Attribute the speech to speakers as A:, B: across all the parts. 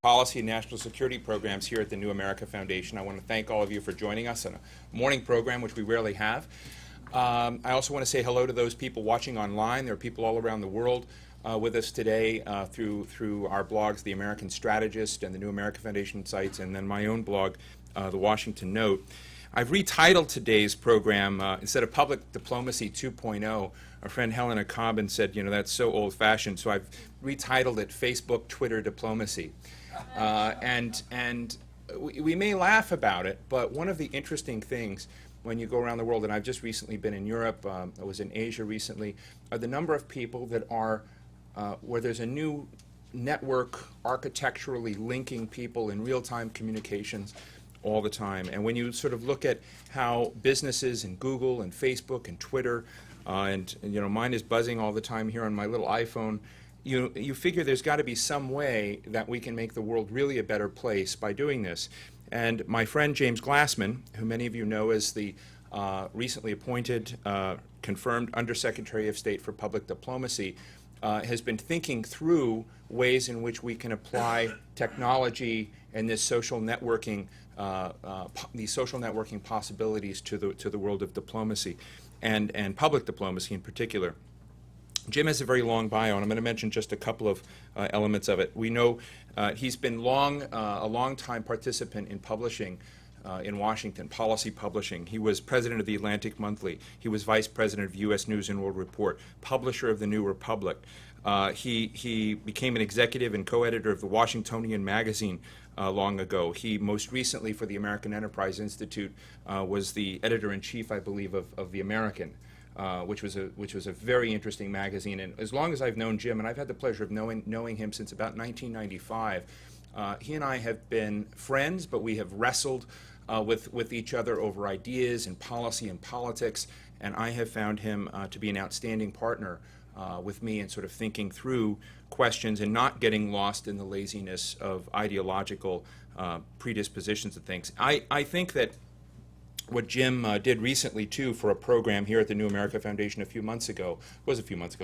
A: Policy and National Security Programs here at the New America Foundation. I want to thank all of you for joining us on a morning program, which we rarely have. I also want to say hello to those people watching online. There are people all around the world with us today through our blogs, The American Strategist and the New America Foundation sites, and then my own blog, The Washington Note. I've retitled today's program, instead of Public Diplomacy 2.0, our friend Helena Cobbin said, you know, that's so old-fashioned, so I've retitled it Facebook Twitter Diplomacy. And we may laugh about it, but one of the interesting things when you go around the world, and I've just recently been in Europe, I was in Asia recently, are the number of people that are, where there's a new network architecturally linking people in real-time communications all the time. And when you sort of look at how businesses and Google and Facebook and Twitter, and you know, mine is buzzing all the time here on my little iPhone, you figure there's got to be some way that we can make the world really a better place by doing this. And my friend James Glassman, who many of you know as the recently appointed, confirmed Undersecretary of State for Public Diplomacy, has been thinking through ways in which we can apply technology and this social networking, these social networking possibilities to the world of diplomacy, and public diplomacy in particular. Jim has a very long bio, and I'm going to mention just a couple of elements of it. We know he's been a long-time participant in publishing in Washington, policy publishing. He was president of the Atlantic Monthly. He was vice president of U.S. News and World Report, publisher of the New Republic. He became an executive and co-editor of the Washingtonian magazine long ago. He most recently, for the American Enterprise Institute, was the editor-in-chief, I believe, of The American. Which was a very interesting magazine. And as long as I've known Jim, and I've had the pleasure of knowing him since about 1995, he and I have been friends, but we have wrestled with each other over ideas and policy and politics, and I have found him to be an outstanding partner with me in sort of thinking through questions and not getting lost in the laziness of ideological predispositions and things. I think that what Jim did recently, too, for a program here at the New America Foundation a few months ago, 6 months,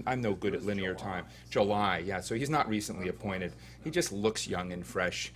A: I'm no good at linear time. July, yeah, so he's not recently appointed. He just looks young and fresh.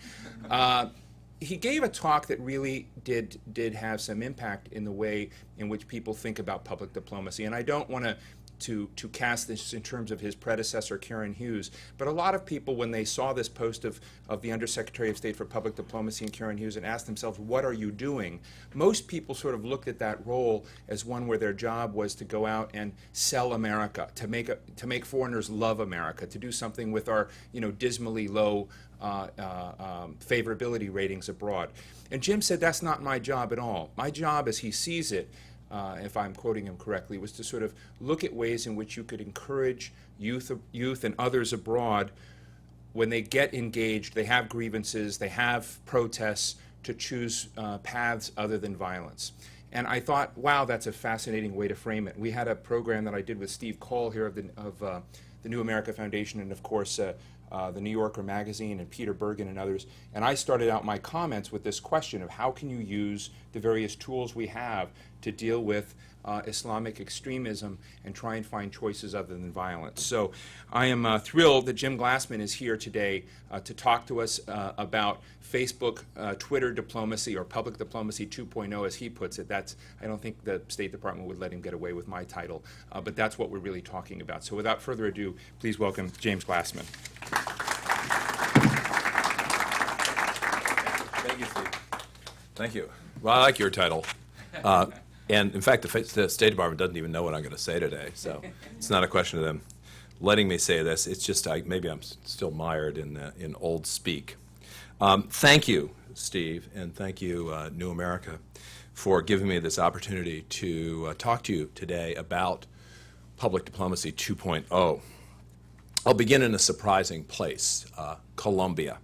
A: He gave a talk that really did have some impact in the way in which people think about public diplomacy, and I don't want to cast this in terms of his predecessor, Karen Hughes, but a lot of people, when they saw this post of the Undersecretary of State for Public Diplomacy and Karen Hughes and asked themselves, what are you doing? Most people sort of looked at that role as one where their job was to go out and sell America, to make foreigners love America, to do something with our, you know, dismally low favorability ratings abroad. And Jim said, that's not my job at all. My job, as he sees it, if I'm quoting him correctly, was to sort of look at ways in which you could encourage youth and others abroad, when they get engaged, they have grievances, they have protests, to choose paths other than violence. And I thought, wow, that's a fascinating way to frame it. We had a program that I did with Steve Cole here of the New America Foundation, and of course the New Yorker magazine, and Peter Bergen and others, and I started out my comments with this question of how can you use the various tools we have to deal with Islamic extremism and try and find choices other than violence. So I am thrilled that Jim Glassman is here today to talk to us about Facebook Twitter diplomacy, or public diplomacy 2.0, as he puts it. I don't think the State Department would let him get away with my title, but that's what we're really talking about. So without further ado, please welcome James Glassman.
B: Thank you, Steve. Thank you. Well, I like your title. And in fact, the State Department doesn't even know what I'm going to say today, so it's not a question of them letting me say this. It's just maybe I'm still mired in old speak. Thank you, Steve, and thank you, New America, for giving me this opportunity to talk to you today about Public Diplomacy 2.0. I'll begin in a surprising place, Colombia.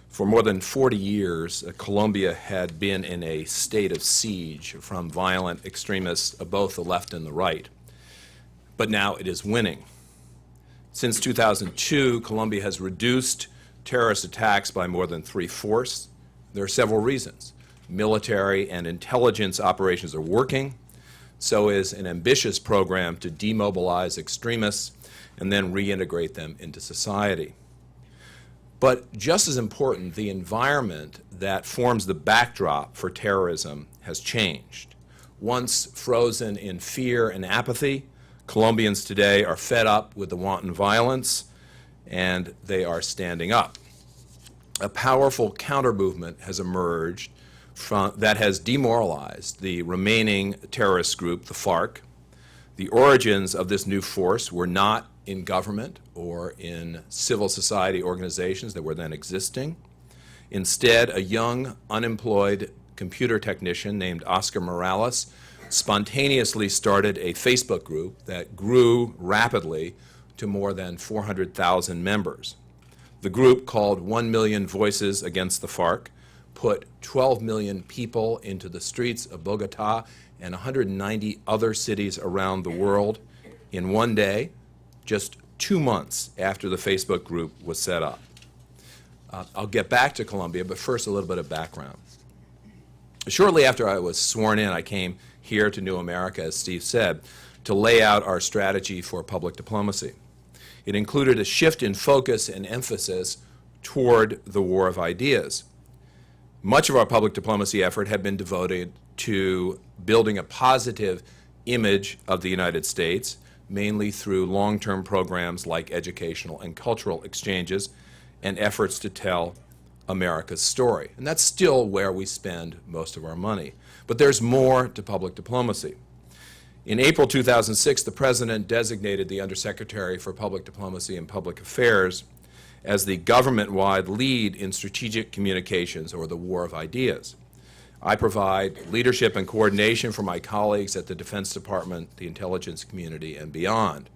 B: For more than 40 years, Colombia had been in a state of siege from violent extremists of both the left and the right. But now it is winning. Since 2002, Colombia has reduced terrorist attacks by more than 3/4. There are several reasons. Military and intelligence operations are working. So is an ambitious program to demobilize extremists and then reintegrate them into society. But just as important, the environment that forms the backdrop for terrorism has changed. Once frozen in fear and apathy, Colombians today are fed up with the wanton violence, and they are standing up. A powerful counter-movement has emerged that has demoralized the remaining terrorist group, the FARC. The origins of this new force were not in government or in civil society organizations that were then existing. Instead, a young, unemployed computer technician named Oscar Morales spontaneously started a Facebook group that grew rapidly to more than 400,000 members. The group, called 1 Million Voices Against the FARC, put 12 million people into the streets of Bogota and 190 other cities around the world in one day, just 2 months after the Facebook group was set up. I'll get back to Colombia, but first a little bit of background. Shortly after I was sworn in, I came here to New America, as Steve said, to lay out our strategy for public diplomacy. It included a shift in focus and emphasis toward the war of ideas. Much of our public diplomacy effort had been devoted to building a positive image of the United States, mainly through long-term programs like educational and cultural exchanges and efforts to tell America's story. And that's still where we spend most of our money. But there's more to public diplomacy. In April 2006, the President designated the Undersecretary for Public Diplomacy and Public Affairs as the government-wide lead in strategic communications, or the war of ideas. I provide leadership and coordination for my colleagues at the Defense Department, the intelligence community, and beyond.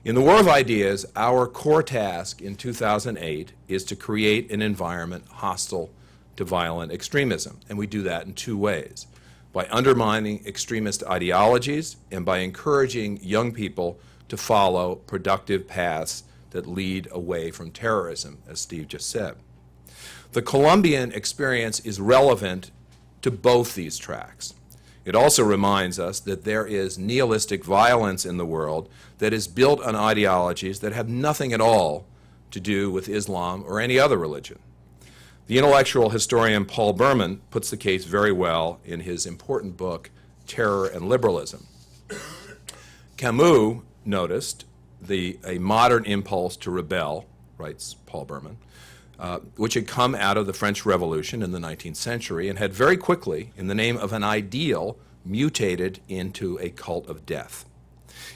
B: In the war of ideas, our core task in 2008 is to create an environment hostile to violent extremism, and we do that in two ways: by undermining extremist ideologies and by encouraging young people to follow productive paths that lead away from terrorism, as Steve just said. The Colombian experience is relevant to both these tracks. It also reminds us that there is nihilistic violence in the world that is built on ideologies that have nothing at all to do with Islam or any other religion. The intellectual historian Paul Berman puts the case very well in his important book, Terror and Liberalism. Camus noticed a modern impulse to rebel, writes Paul Berman, which had come out of the French Revolution in the 19th century and had very quickly, in the name of an ideal, mutated into a cult of death.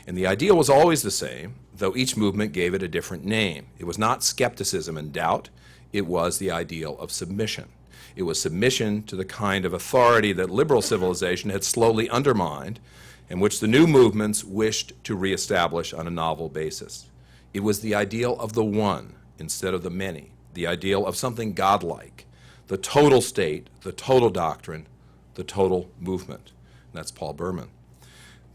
B: And the ideal was always the same, though each movement gave it a different name. It was not skepticism and doubt. It was the ideal of submission. It was submission to the kind of authority that liberal civilization had slowly undermined and which the new movements wished to reestablish on a novel basis. It was the ideal of the one instead of the many, the ideal of something godlike, the total state, the total doctrine, the total movement. And that's Paul Berman.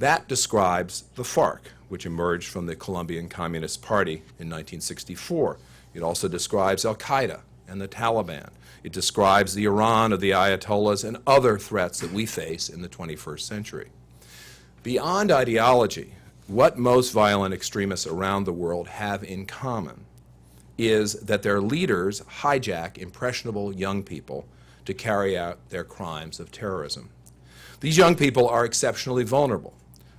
B: That describes the FARC, which emerged from the Colombian Communist Party in 1964. It also describes Al-Qaeda and the Taliban. It describes the Iran of the Ayatollahs and other threats that we face in the 21st century. Beyond ideology, what most violent extremists around the world have in common is that their leaders hijack impressionable young people to carry out their crimes of terrorism. These young people are exceptionally vulnerable.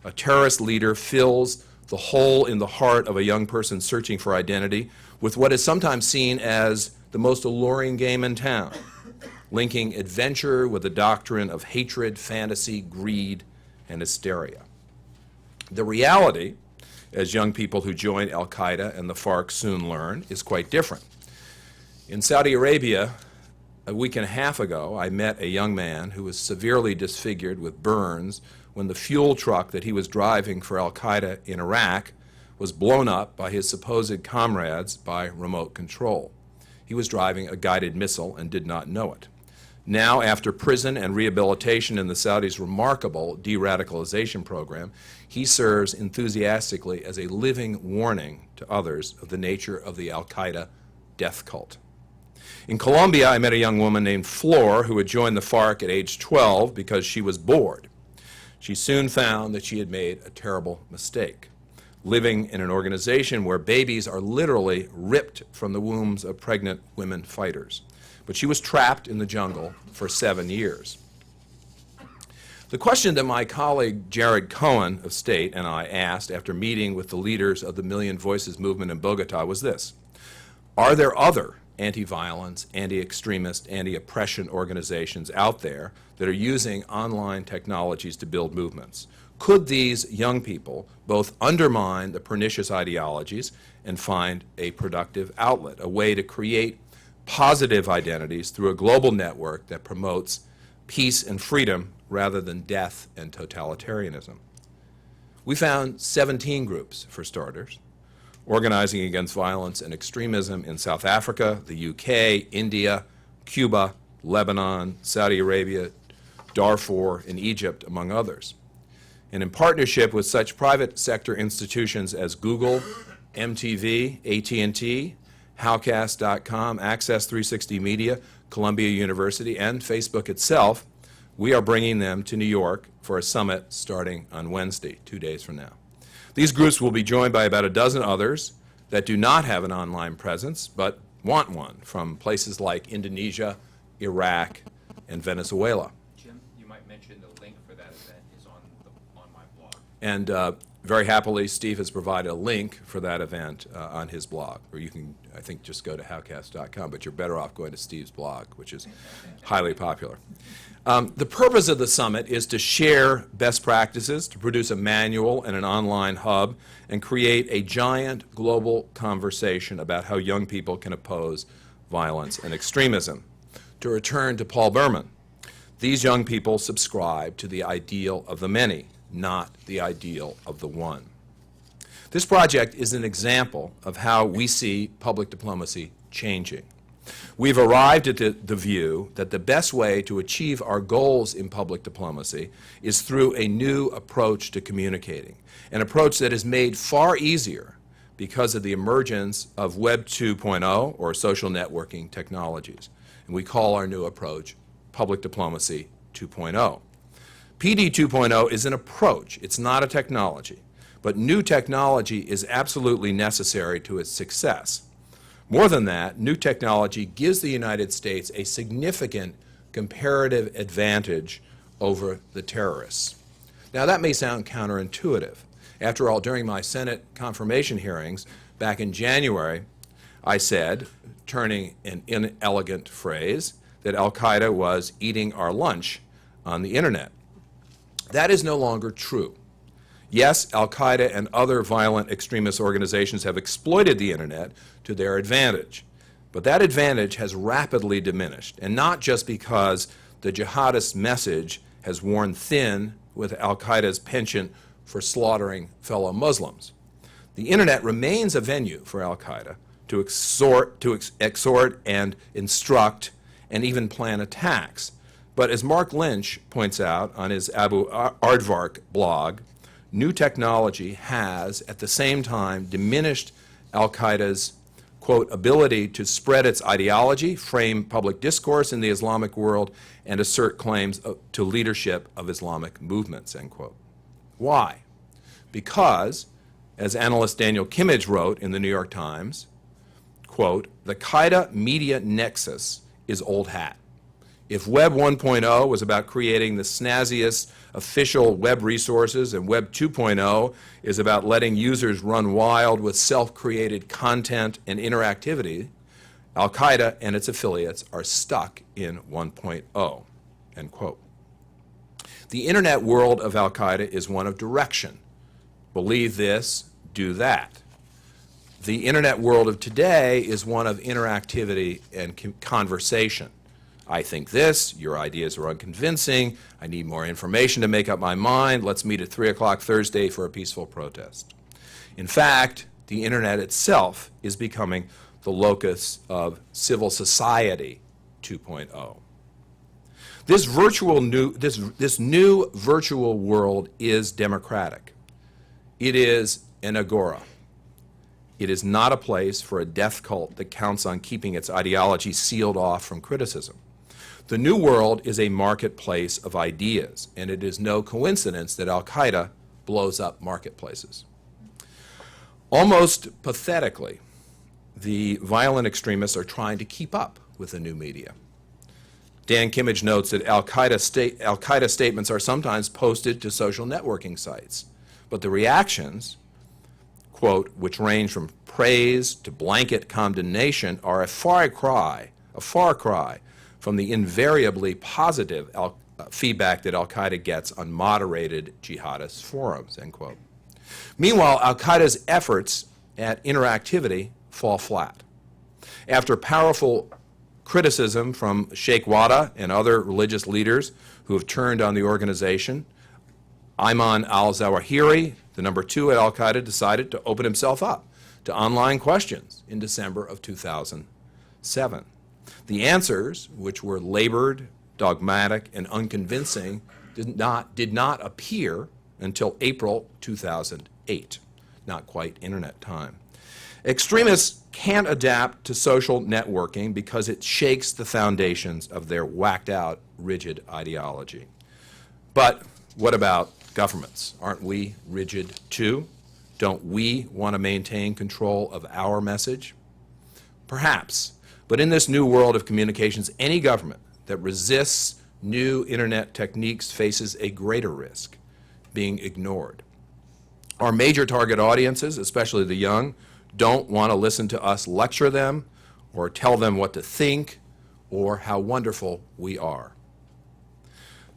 B: A terrorist leader fills the hole in the heart of a young person searching for identity with what is sometimes seen as the most alluring game in town, linking adventure with the doctrine of hatred, fantasy, greed, and hysteria. The reality, as young people who join Al-Qaeda and the FARC soon learn, is quite different. In Saudi Arabia, a week and a half ago, I met a young man who was severely disfigured with burns when the fuel truck that he was driving for Al-Qaeda in Iraq was blown up by his supposed comrades by remote control. He was driving a guided missile and did not know it. Now, after prison and rehabilitation in the Saudis' remarkable de-radicalization program, he serves enthusiastically as a living warning to others of the nature of the Al-Qaeda death cult. In Colombia, I met a young woman named Flor who had joined the FARC at age 12 because she was bored. She soon found that she had made a terrible mistake. living in an organization where babies are literally ripped from the wombs of pregnant women fighters. But she was trapped in the jungle for 7 years. The question that my colleague Jared Cohen of State and I asked after meeting with the leaders of the Million Voices movement in Bogota was this: are there other anti-violence, anti-extremist, anti-oppression organizations out there that are using online technologies to build movements? Could these young people both undermine the pernicious ideologies and find a productive outlet, a way to create positive identities through a global network that promotes peace and freedom rather than death and totalitarianism? We found 17 groups, for starters, organizing against violence and extremism in South Africa, the UK, India, Cuba, Lebanon, Saudi Arabia, Darfur, and Egypt, among others. And in partnership with such private sector institutions as Google, MTV, AT&T, Howcast.com, Access 360 Media, Columbia University, and Facebook itself, we are bringing them to New York for a summit starting on Wednesday, 2 days from now. These groups will be joined by about a dozen others that do not have an online presence but want one, from places like Indonesia, Iraq, and Venezuela.
A: Jim, you might mention the link for that event is on my blog.
B: And very happily, Steve has provided a link for that event on his blog, or you can, I think, just go to howcast.com, but you're better off going to Steve's blog, which is highly popular. The purpose of the summit is to share best practices, to produce a manual and an online hub, and create a giant global conversation about how young people can oppose violence and extremism. To return to Paul Berman, these young people subscribe to the ideal of the many, not the ideal of the one. This project is an example of how we see public diplomacy changing. We've arrived at the view that the best way to achieve our goals in public diplomacy is through a new approach to communicating, an approach that is made far easier because of the emergence of Web 2.0, or social networking technologies. And we call our new approach Public Diplomacy 2.0. PD 2.0 is an approach, it's not a technology, but new technology is absolutely necessary to its success. More than that, new technology gives the United States a significant comparative advantage over the terrorists. Now, that may sound counterintuitive. After all, during my Senate confirmation hearings back in January, I said, turning an inelegant phrase, that Al-Qaeda was eating our lunch on the internet. That is no longer true. Yes, Al-Qaeda and other violent extremist organizations have exploited the internet to their advantage, but that advantage has rapidly diminished, and not just because the jihadist message has worn thin with Al-Qaeda's penchant for slaughtering fellow Muslims. The internet remains a venue for Al-Qaeda to exhort and instruct and even plan attacks. But as Mark Lynch points out on his Abu Aardvark blog, new technology has, at the same time, diminished Al-Qaeda's, quote, ability to spread its ideology, frame public discourse in the Islamic world, and assert claims to leadership of Islamic movements, end quote. Why? Because, as analyst Daniel Kimmage wrote in the New York Times, quote, the Qaeda media nexus is old hat. If Web 1.0 was about creating the snazziest official web resources, and Web 2.0 is about letting users run wild with self-created content and interactivity, Al-Qaeda and its affiliates are stuck in 1.0, end quote. The internet world of Al-Qaeda is one of direction. Believe this, do that. The internet world of today is one of interactivity and conversation. I think this, your ideas are unconvincing, I need more information to make up my mind, let's meet at 3 o'clock Thursday for a peaceful protest. In fact, the internet itself is becoming the locus of civil society 2.0. This new virtual world is democratic. It is an agora. It is not a place for a death cult that counts on keeping its ideology sealed off from criticism. The new world is a marketplace of ideas, and it is no coincidence that Al-Qaeda blows up marketplaces. Almost pathetically, the violent extremists are trying to keep up with the new media. Dan Kimmage notes that Al-Qaeda statements are sometimes posted to social networking sites, but the reactions, quote, which range from praise to blanket condemnation, are a far cry from the invariably positive feedback that Al-Qaeda gets on moderated jihadist forums, end quote. Meanwhile, Al-Qaeda's efforts at interactivity fall flat. After powerful criticism from Sheikh Wada and other religious leaders who have turned on the organization, Ayman al-Zawahiri, the number 2 at Al-Qaeda, decided to open himself up to online questions in December of 2007. The answers, which were labored, dogmatic, and unconvincing, did not appear until April 2008, not quite internet time. Extremists can't adapt to social networking because it shakes the foundations of their whacked-out, rigid ideology. But what about governments? Aren't we rigid too? Don't we want to maintain control of our message? Perhaps, but in this new world of communications, any government that resists new internet techniques faces a greater risk, being ignored. Our major target audiences, especially the young, don't want to listen to us lecture them or tell them what to think or how wonderful we are.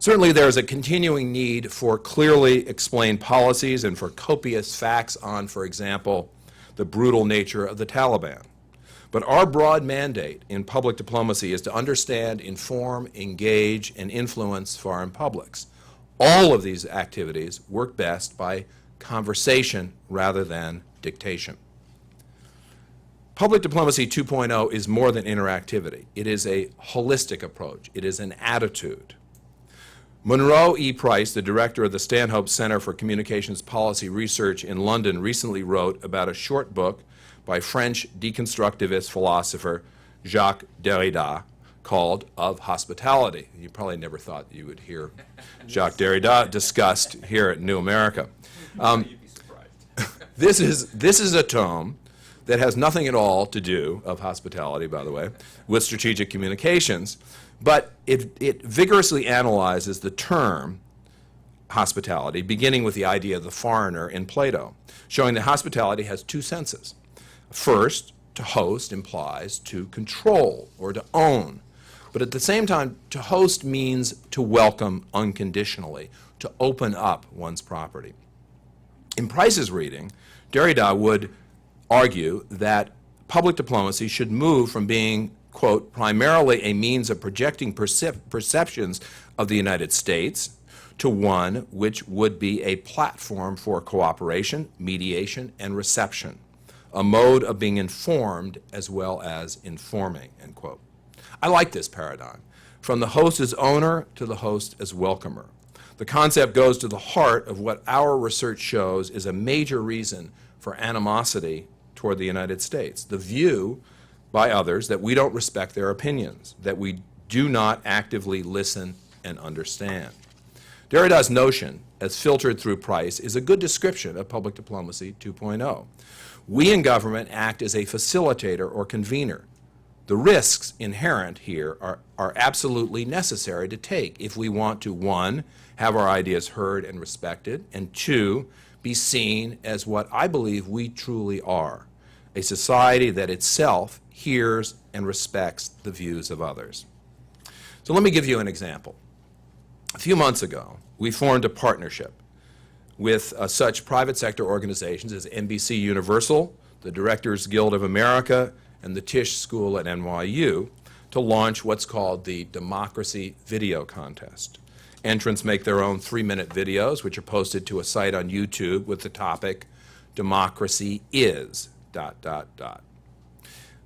B: Certainly there is a continuing need for clearly explained policies and for copious facts on, for example, the brutal nature of the Taliban. But our broad mandate in public diplomacy is to understand, inform, engage, and influence foreign publics. All of these activities work best by conversation rather than dictation. Public Diplomacy 2.0 is more than interactivity. It is a holistic approach. It is an attitude. Monroe E. Price, the director of the Stanhope Center for Communications Policy Research in London, recently wrote about a short book by French deconstructivist philosopher Jacques Derrida called Of Hospitality. You probably never thought you would hear Jacques Derrida discussed here at New America.
C: You'd be surprised.
B: This is a tome that has nothing at all to do, of hospitality, by the way, with strategic communications, but it vigorously analyzes the term hospitality, beginning with the idea of the foreigner in Plato, showing that hospitality has 2 senses. First, to host implies to control or to own, but at the same time, to host means to welcome unconditionally, to open up one's property. In Price's reading, Derrida would argue that public diplomacy should move from being, quote, primarily a means of projecting perceptions of the United States to one which would be a platform for cooperation, mediation, and reception, a mode of being informed as well as informing, end quote. I like this paradigm, from the host as owner to the host as welcomer. The concept goes to the heart of what our research shows is a major reason for animosity toward the United States, the view by others that we don't respect their opinions, that we do not actively listen and understand. Derrida's notion, as filtered through Price, is a good description of Public Diplomacy 2.0. We in government act as a facilitator or convener. The risks inherent here are absolutely necessary to take if we want to, 1, have our ideas heard and respected, and 2, be seen as what I believe we truly are, a society that itself hears and respects the views of others. So let me give you an example. A few months ago, we formed a partnership with such private sector organizations as NBC Universal, the Directors Guild of America, and the Tisch School at NYU to launch what's called the Democracy Video Contest. Entrants make their own 3-minute videos, which are posted to a site on YouTube with the topic, Democracy is ... The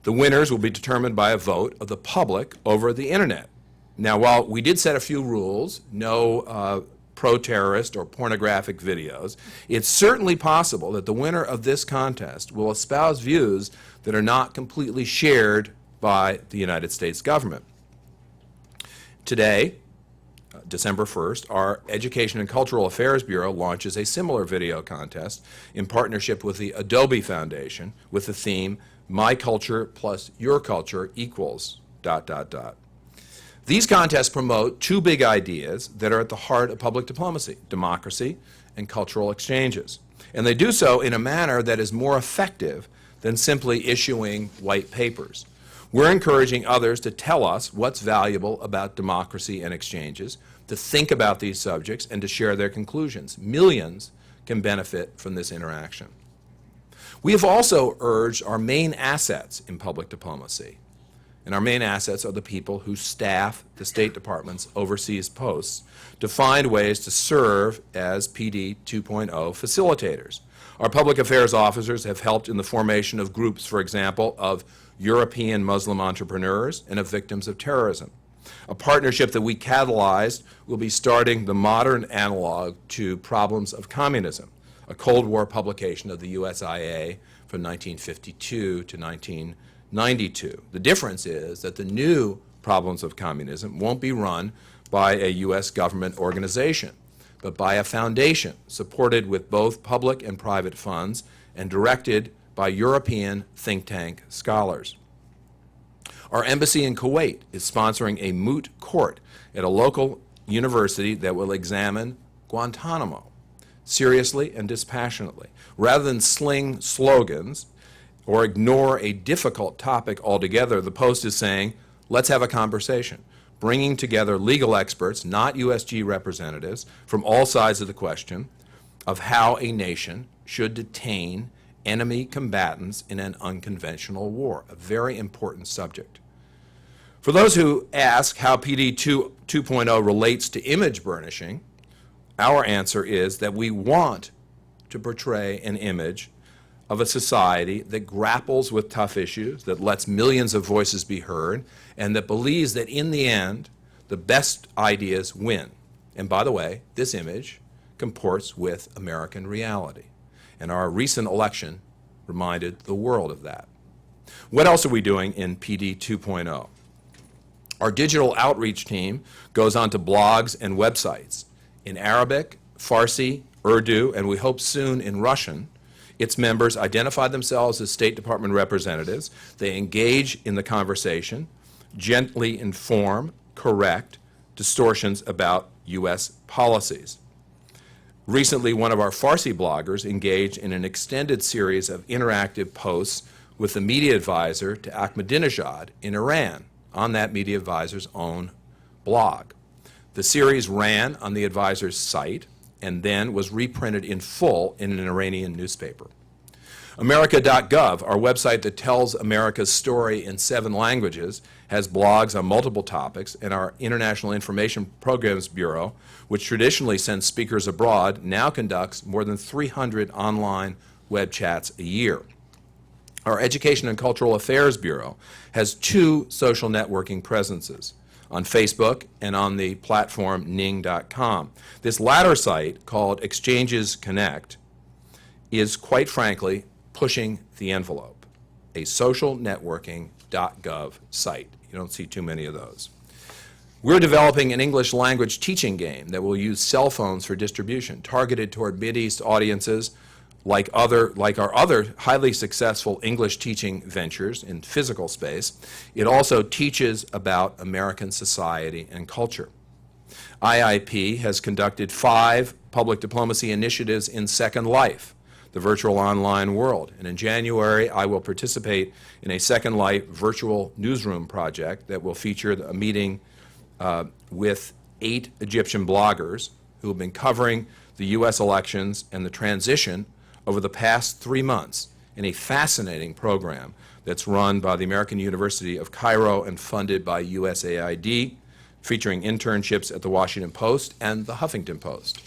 B: winners will be determined by a vote of the public over the internet. Now, while we did set a few rules, no pro-terrorist or pornographic videos, it's certainly possible that the winner of this contest will espouse views that are not completely shared by the United States government. Today, December 1st, our Education and Cultural Affairs Bureau launches a similar video contest in partnership with the Adobe Foundation with the theme, My Culture plus Your Culture equals ... These contests promote two big ideas that are at the heart of public diplomacy: democracy and cultural exchanges. And they do so in a manner that is more effective than simply issuing white papers. We're encouraging others to tell us what's valuable about democracy and exchanges, to think about these subjects, and to share their conclusions. Millions can benefit from this interaction. We have also urged our main assets in public diplomacy, and our main assets are the people who staff the State Department's overseas posts, to find ways to serve as PD 2.0 facilitators. Our public affairs officers have helped in the formation of groups, for example, of European Muslim entrepreneurs and of victims of terrorism. A partnership that we catalyzed will be starting the modern analog to Problems of Communism, a Cold War publication of the USIA from 1952 to 1992. The difference is that the new Problems of Communism won't be run by a U.S. government organization, but by a foundation supported with both public and private funds and directed by European think tank scholars. Our embassy in Kuwait is sponsoring a moot court at a local university that will examine Guantanamo seriously and dispassionately. Rather than sling slogans or ignore a difficult topic altogether, the Post is saying, let's have a conversation, bringing together legal experts, not USG representatives, from all sides of the question of how a nation should detain enemy combatants in an unconventional war, a very important subject. For those who ask how PD 2.0 relates to image burnishing, our answer is that we want to portray an image of a society that grapples with tough issues, that lets millions of voices be heard, and that believes that in the end, the best ideas win. And by the way, this image comports with American reality. And our recent election reminded the world of that. What else are we doing in PD 2.0? Our digital outreach team goes onto blogs and websites in Arabic, Farsi, Urdu, and we hope soon in Russian. Its members identify themselves as State Department representatives. They engage in the conversation, gently inform, correct distortions about U.S. policies. Recently, one of our Farsi bloggers engaged in an extended series of interactive posts with the media advisor to Ahmadinejad in Iran on that media advisor's own blog. The series ran on the advisor's site and then was reprinted in full in an Iranian newspaper. America.gov, our website that tells America's story in 7 languages, has blogs on multiple topics, and our International Information Programs Bureau, which traditionally sends speakers abroad, now conducts more than 300 online web chats a year. Our Education and Cultural Affairs Bureau has 2 social networking presences, on Facebook and on the platform ning.com. This latter site, called Exchanges Connect, is quite frankly pushing the envelope, a social networking.gov site. You don't see too many of those. We're developing an English language teaching game that will use cell phones for distribution, targeted toward Mideast audiences like our other highly successful English teaching ventures in physical space. It also teaches about American society and culture. IIP has conducted 5 public diplomacy initiatives in Second Life, the virtual online world. And in January, I will participate in a Second Life virtual newsroom project that will feature a meeting with 8 Egyptian bloggers who have been covering the U.S. elections and the transition over the past 3 months in a fascinating program that's run by the American University of Cairo and funded by USAID, featuring internships at the Washington Post and the Huffington Post.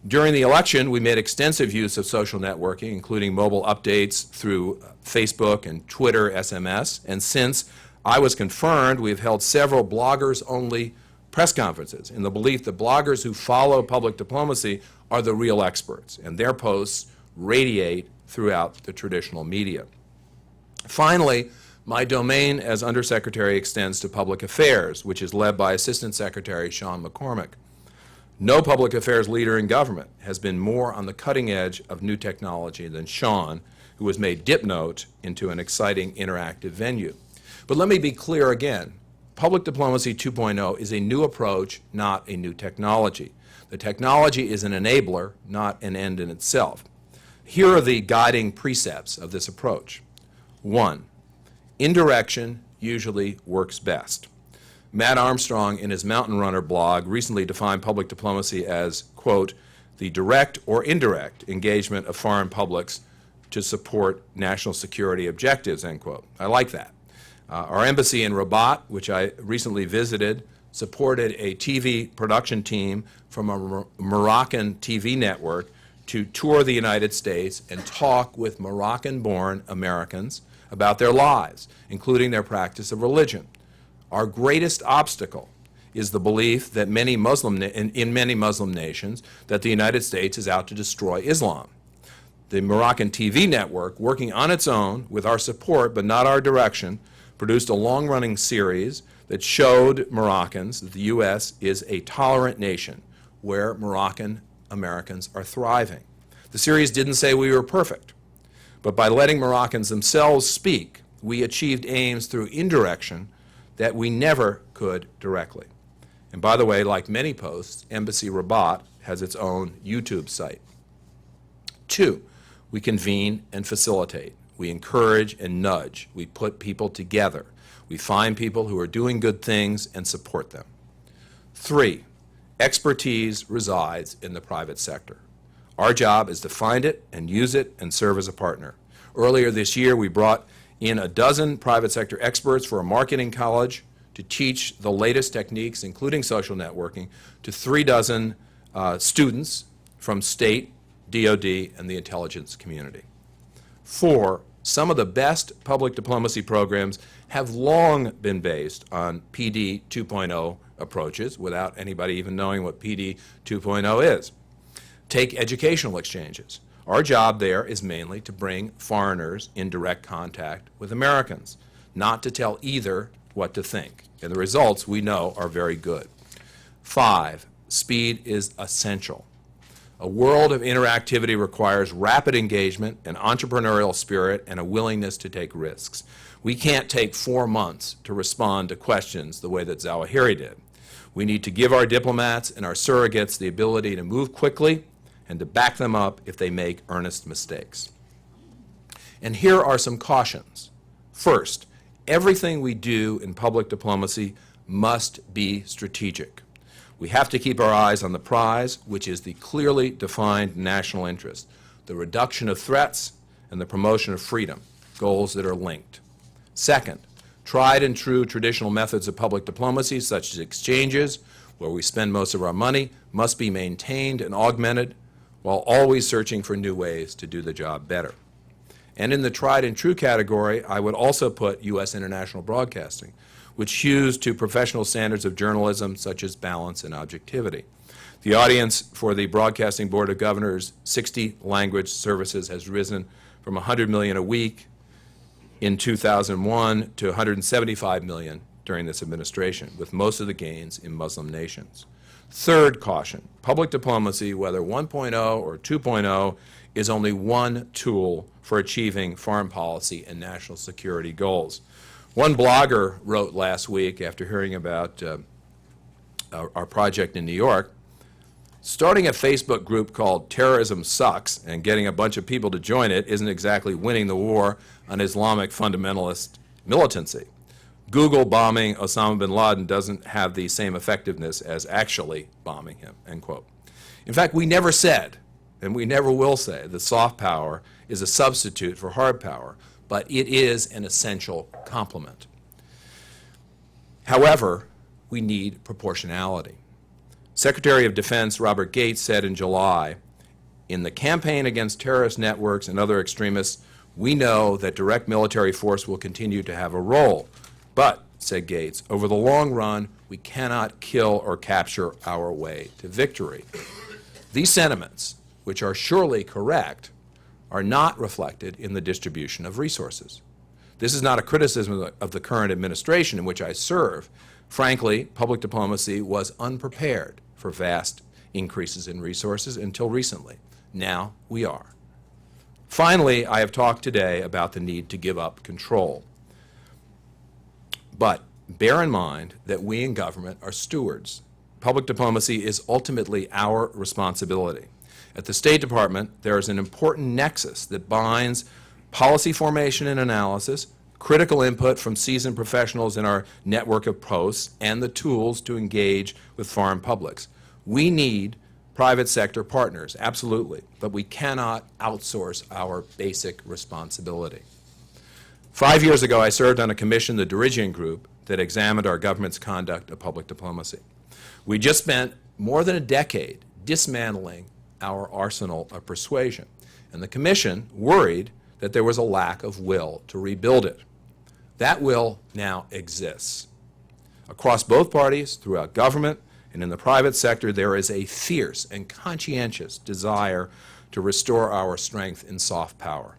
B: During the election, we made extensive use of social networking, including mobile updates through Facebook and Twitter, SMS, and since I was confirmed, we've held several bloggers-only press conferences in the belief that bloggers who follow public diplomacy are the real experts, and their posts radiate throughout the traditional media. Finally, My domain as Undersecretary extends to public affairs, which is led by Assistant Secretary Sean McCormick. No public affairs leader in government has been more on the cutting edge of new technology than Sean, who has made DipNote into an exciting interactive venue. But let me be clear again. Public Diplomacy 2.0 is a new approach, not a new technology. The technology is an enabler, not an end in itself. Here are the guiding precepts of this approach. 1. Indirection usually works best. Matt Armstrong, in his Mountain Runner blog, recently defined public diplomacy as, quote, the direct or indirect engagement of foreign publics to support national security objectives, end quote. I like that. Our embassy in Rabat, which I recently visited, supported a TV production team from a Moroccan TV network to tour the United States and talk with Moroccan-born Americans about their lives, including their practice of religion. Our greatest obstacle is the belief that in many Muslim nations that the United States is out to destroy Islam. The Moroccan TV network, working on its own with our support but not our direction, produced a long-running series that showed Moroccans that the U.S. is a tolerant nation where Moroccan Americans are thriving. The series didn't say we were perfect, but by letting Moroccans themselves speak, we achieved aims through indirection that we never could directly. And by the way, like many posts, Embassy Rabat has its own YouTube site. 2, we convene and facilitate. We encourage and nudge. We put people together. We find people who are doing good things and support them. 3, expertise resides in the private sector. Our job is to find it and use it and serve as a partner. Earlier this year, we brought in a dozen private sector experts for a marketing college to teach the latest techniques, including social networking, to 36 students from state, DOD, and the intelligence community. 4, some of the best public diplomacy programs have long been based on PD 2.0 approaches without anybody even knowing what PD 2.0 is. Take educational exchanges. Our job there is mainly to bring foreigners in direct contact with Americans, not to tell either what to think. And the results, we know, are very good. 5, speed is essential. A world of interactivity requires rapid engagement, an entrepreneurial spirit, and a willingness to take risks. We can't take 4 months to respond to questions the way that Zawahiri did. We need to give our diplomats and our surrogates the ability to move quickly and to back them up if they make earnest mistakes. And here are some cautions. First, everything we do in public diplomacy must be strategic. We have to keep our eyes on the prize, which is the clearly defined national interest, the reduction of threats and the promotion of freedom, goals that are linked. Second, tried and true traditional methods of public diplomacy, such as exchanges, where we spend most of our money, must be maintained and augmented while always searching for new ways to do the job better. And in the tried and true category, I would also put U.S. international broadcasting, which hews to professional standards of journalism such as balance and objectivity. The audience for the Broadcasting Board of Governors' 60 language services has risen from 100 million a week in 2001 to 175 million during this administration, with most of the gains in Muslim nations. Third caution, public diplomacy, whether 1.0 or 2.0, is only one tool for achieving foreign policy and national security goals. One blogger wrote last week, after hearing about our project in New York, starting a Facebook group called Terrorism Sucks and getting a bunch of people to join it isn't exactly winning the war on Islamic fundamentalist militancy. Google bombing Osama bin Laden doesn't have the same effectiveness as actually bombing him, end quote. In fact, we never said, and we never will say, that soft power is a substitute for hard power, but it is an essential complement. However, we need proportionality. Secretary of Defense Robert Gates said in July, in the campaign against terrorist networks and other extremists, we know that direct military force will continue to have a role. But, said Gates, over the long run, we cannot kill or capture our way to victory. These sentiments, which are surely correct, are not reflected in the distribution of resources. This is not a criticism of the current administration in which I serve. Frankly, public diplomacy was unprepared for vast increases in resources until recently. Now we are. Finally, I have talked today about the need to give up control. But bear in mind that we in government are stewards. Public diplomacy is ultimately our responsibility. At the State Department, there is an important nexus that binds policy formation and analysis, critical input from seasoned professionals in our network of posts, and the tools to engage with foreign publics. We need private sector partners, absolutely, but we cannot outsource our basic responsibility. 5 years ago, I served on a commission, the Dirigian Group, that examined our government's conduct of public diplomacy. We just spent more than a decade dismantling our arsenal of persuasion, and the commission worried that there was a lack of will to rebuild it. That will now exists. Across both parties, throughout government, and in the private sector, there is a fierce and conscientious desire to restore our strength in soft power.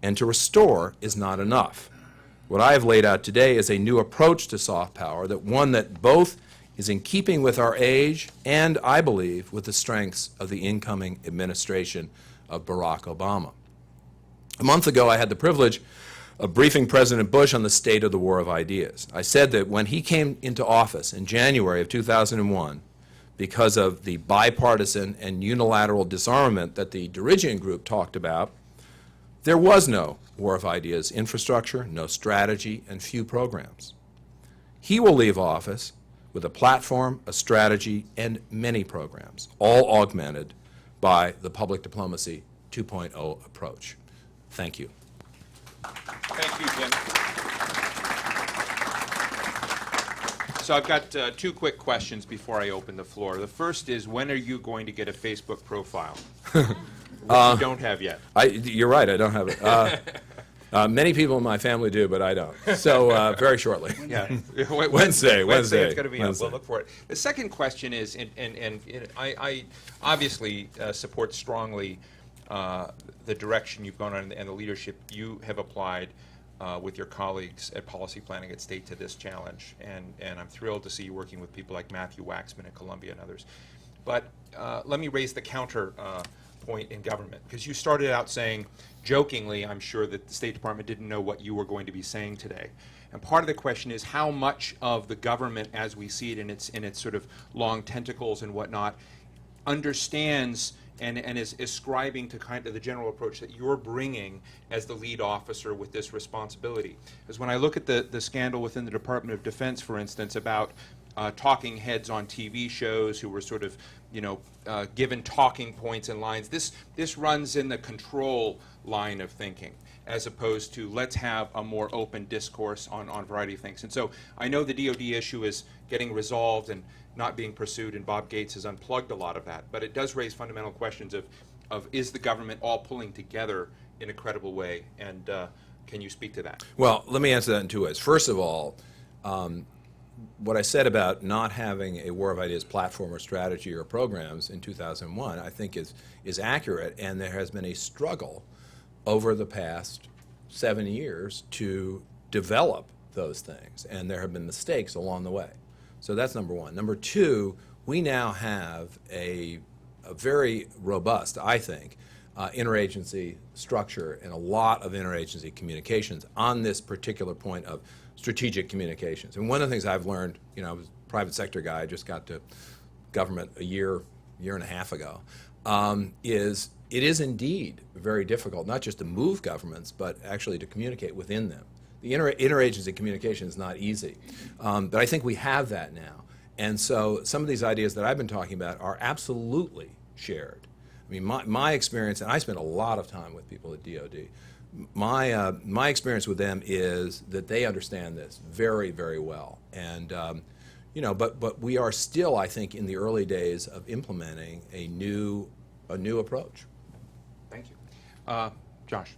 B: And to restore is not enough. What I have laid out today is a new approach to soft power, one that both is in keeping with our age and, I believe, with the strengths of the incoming administration of Barack Obama. A month ago, I had the privilege of briefing President Bush on the state of the war of ideas. I said that when he came into office in January of 2001, because of the bipartisan and unilateral disarmament that the Dirigian Group talked about, there was no war of ideas infrastructure, no strategy, and few programs. He will leave office with a platform, a strategy, and many programs, all augmented by the Public Diplomacy 2.0 approach. Thank you.
A: Thank you, Jim. So I've got two quick questions before I open the floor. The first is, when are you going to get a Facebook profile? Which you don't have yet.
B: You're right, I don't have it. Many people in my family do, but I don't. So very shortly.
A: Yeah.
B: Wednesday.
A: It's going to be up.
B: Wednesday.
A: We'll look for it. The second question is, and I obviously support strongly the direction you've gone on and the leadership you have applied with your colleagues at Policy Planning at State to this challenge. And I'm thrilled to see you working with people like Matthew Waxman at Colombia and others. But let me raise the counter point in government, because you started out saying, jokingly, I'm sure, that the State Department didn't know what you were going to be saying today. And part of the question is, how much of the government, as we see it in its sort of long tentacles and whatnot, understands and is ascribing to kind of the general approach that you're bringing as the lead officer with this responsibility. Because when I look at the scandal within the Department of Defense, for instance, about talking heads on TV shows who were sort of, given talking points and lines, this runs in the control line of thinking, as opposed to let's have a more open discourse on a variety of things. And so I know the DoD issue is getting resolved and not being pursued, and Bob Gates has unplugged a lot of that. But it does raise fundamental questions of is the government all pulling together in a credible way? And can you speak to that?
B: Well, let me answer that in two ways. First of all, what I said about not having a War of Ideas platform or strategy or programs in 2001, I think is accurate, and there has been a struggle over the past 7 years to develop those things, and there have been mistakes along the way. So that's number one. Number two, we now have a very robust, I think, interagency structure and a lot of interagency communications on this particular point of strategic communications. And one of the things I've learned, I was a private sector guy, I just got to government a year and a half ago, is it is indeed very difficult, not just to move governments, but actually to communicate within them. The interagency communication is not easy, but I think we have that now. And so some of these ideas that I've been talking about are absolutely shared. I mean, my experience, and I spent a lot of time with people at DoD, my experience with them is that they understand this very, very well. And but we are still, I think, in the early days of implementing a new approach.
A: Thank you. Josh.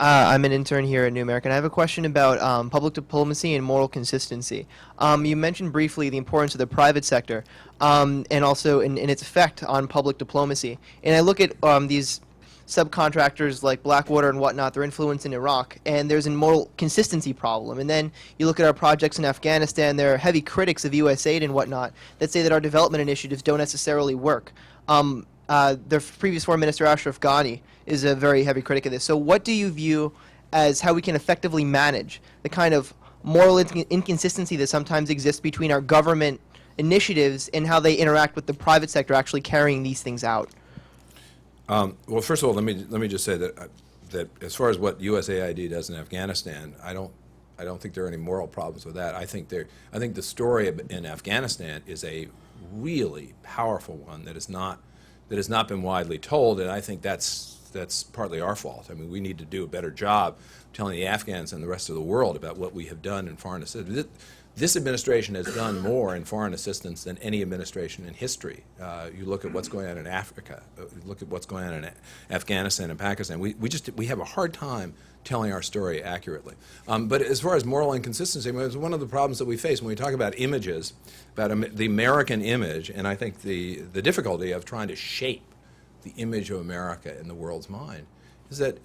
C: I'm an intern here at New American. I have a question about public diplomacy and moral consistency. You mentioned briefly the importance of the private sector and also in its effect on public diplomacy. And I look at these subcontractors like Blackwater and whatnot, their influence in Iraq, and there's a moral consistency problem. And then you look at our projects in Afghanistan, there are heavy critics of U.S. aid and whatnot that say that our development initiatives don't necessarily work. The previous Foreign Minister Ashraf Ghani is a very heavy critic of this. So what do you view as how we can effectively manage the kind of moral inconsistency that sometimes exists between our government initiatives and how they interact with the private sector actually carrying these things out?
B: Well, first of all, let me just say that that as far as what USAID does in Afghanistan, I don't think there are any moral problems with that. I think the story in Afghanistan is a really powerful one that has not been widely told, and I think that's partly our fault. I mean, we need to do a better job telling the Afghans and the rest of the world about what we have done in foreign assistance. This administration has done more in foreign assistance than any administration in history. You look at what's going on in Africa, look at what's going on in Afghanistan and Pakistan. We have a hard time telling our story accurately. But as far as moral inconsistency, it's one of the problems that we face when we talk about images, about the American image, and I think the difficulty of trying to shape the image of America in the world's mind is that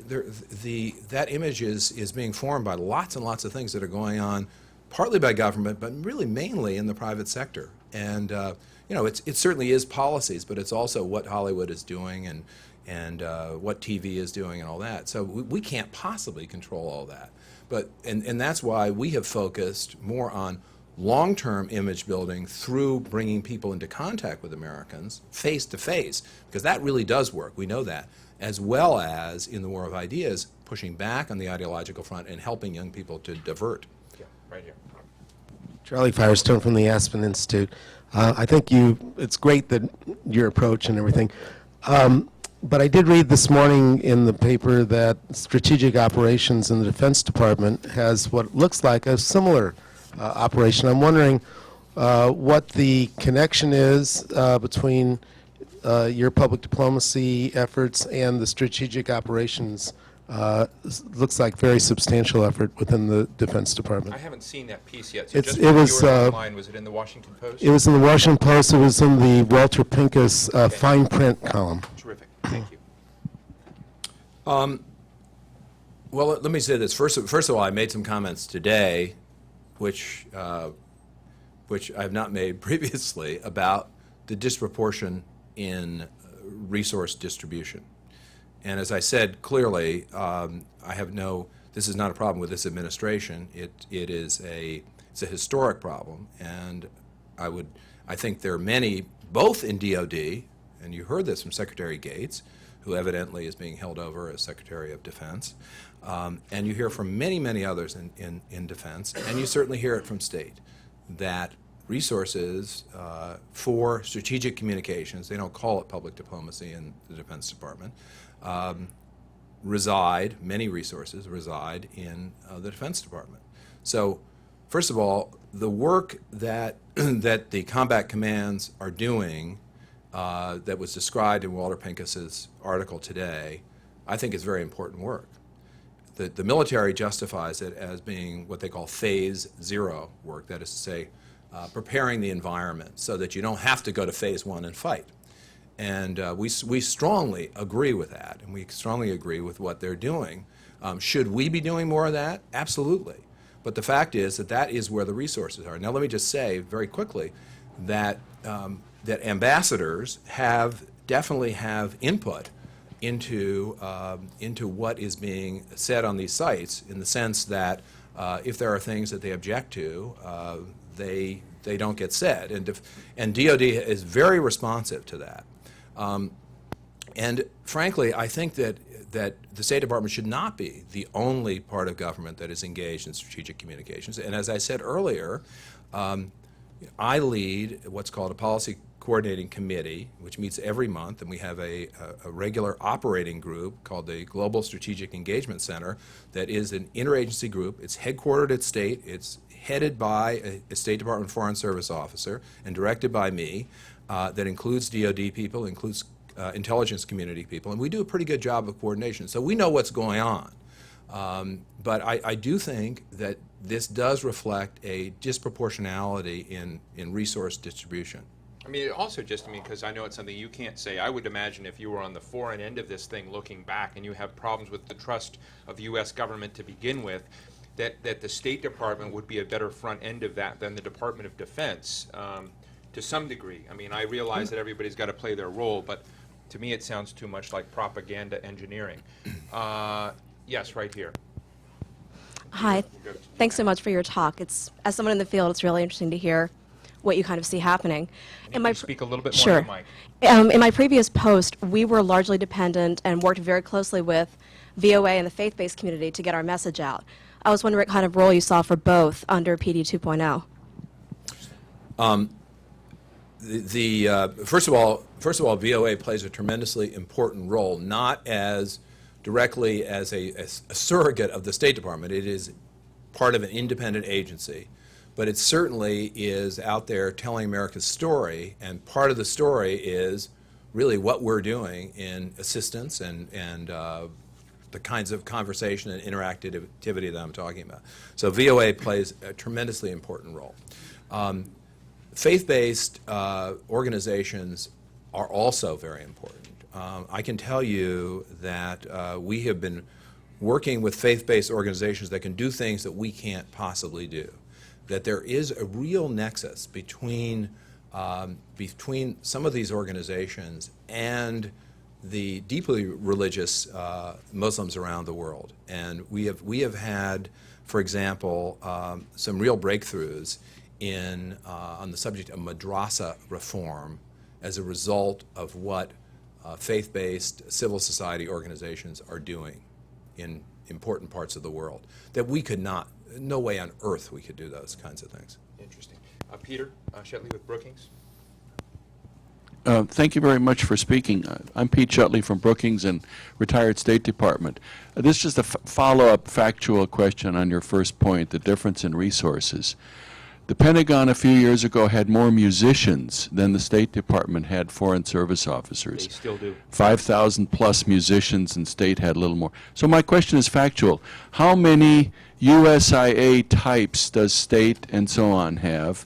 B: that image is being formed by lots and lots of things that are going on, partly by government, but really mainly in the private sector. And it certainly is policies, but it's also what Hollywood is doing and what TV is doing and all that. So we can't possibly control all that. But and that's why we have focused more on long-term image building through bringing people into contact with Americans face to face, because that really does work. We know that, as well as in the war of ideas, pushing back on the ideological front and helping young people to divert.
A: Yeah, right here.
D: Charlie Firestone from the Aspen Institute. I think it's great that your approach and everything. But I did read this morning in the paper that Strategic Operations in the Defense Department has what looks like a similar operation. I'm wondering what the connection is between your public diplomacy efforts and the Strategic Operations. Looks like very substantial effort within the Defense Department.
A: I haven't seen that piece yet. So
D: It's-
A: just
D: it
A: when
D: was,
A: you were online, was it in the Washington Post?
D: It was in the Washington Post. It was in the Walter Pincus fine print column.
A: Terrific. Thank you.
B: Well, let me say this. First of all, I made some comments today, which I have not made previously, about the disproportion in resource distribution. And as I said clearly, this is not a problem with this administration. It's a historic problem, and I think there are many, both in DOD, and you heard this from Secretary Gates, who evidently is being held over as Secretary of Defense, and you hear from many, many others in defense, and you certainly hear it from state, that resources for strategic communications, they don't call it public diplomacy in the Defense Department, many resources reside in the Defense Department. So, first of all, the work that that the combat commands are doing, that was described in Walter Pincus's article today, I think is very important work. The military justifies it as being what they call phase zero work, that is to say, preparing the environment so that you don't have to go to phase one and fight. And we strongly agree with that, and we strongly agree with what they're doing. Should we be doing more of that? Absolutely. But the fact is that is where the resources are. Now, let me just say very quickly that that ambassadors definitely have input into what is being said on these sites, in the sense that if there are things that they object to, they don't get said, and DOD is very responsive to that. And frankly, I think that the State Department should not be the only part of government that is engaged in strategic communications. And as I said earlier, I lead what's called a policy coordinating committee, which meets every month, and we have a regular operating group called the Global Strategic Engagement Center that is an interagency group. It's headquartered at State. It's headed by a State Department Foreign Service officer and directed by me, that includes DOD people, includes intelligence community people, and we do a pretty good job of coordination. So we know what's going on. But I do think that this does reflect a disproportionality in resource distribution.
A: I mean, it also just, because I know it's something you can't say, I would imagine if you were on the foreign end of this thing looking back and you have problems with the trust of the U.S. government to begin with, that the State Department would be a better front end of that than the Department of Defense, to some degree. I mean, I realize that everybody's got to play their role, but to me it sounds too much like propaganda engineering. Yes, right here.
E: Hi.
A: We'll go to
E: Thanks so much for your talk. As someone in the field, it's really interesting to hear what you kind of see happening.
A: Can you speak a little bit more
E: Sure.
A: to the mic?
E: In my previous post, we were largely dependent and worked very closely with VOA and the faith-based community to get our message out. I was wondering what kind of role you saw for both under PD 2.0.
B: First of all, VOA plays a tremendously important role, not as directly as a surrogate of the State Department. It is part of an independent agency, but it certainly is out there telling America's story, and part of the story is really what we're doing in assistance and the kinds of conversation and interactivity that I'm talking about. So VOA plays a tremendously important role. Faith-based organizations are also very important. I can tell you that we have been working with faith-based organizations that can do things that we can't possibly do. That there is a real nexus between some of these organizations and the deeply religious Muslims around the world. And we have had, for example, some real breakthroughs on the subject of madrasa reform as a result of what faith-based civil society organizations are doing in important parts of the world. That we could not, no way on earth we could do those kinds of things.
A: Interesting. Peter Shetley with Brookings.
F: Thank you very much for speaking. I'm Pete Shutley from Brookings and retired State Department. This is just a follow-up factual question on your first point, the difference in resources. The Pentagon a few years ago had more musicians than the State Department had Foreign Service officers.
A: They still do.
F: 5,000 plus musicians, and State had a little more. So my question is factual. How many USIA types does State and so on have?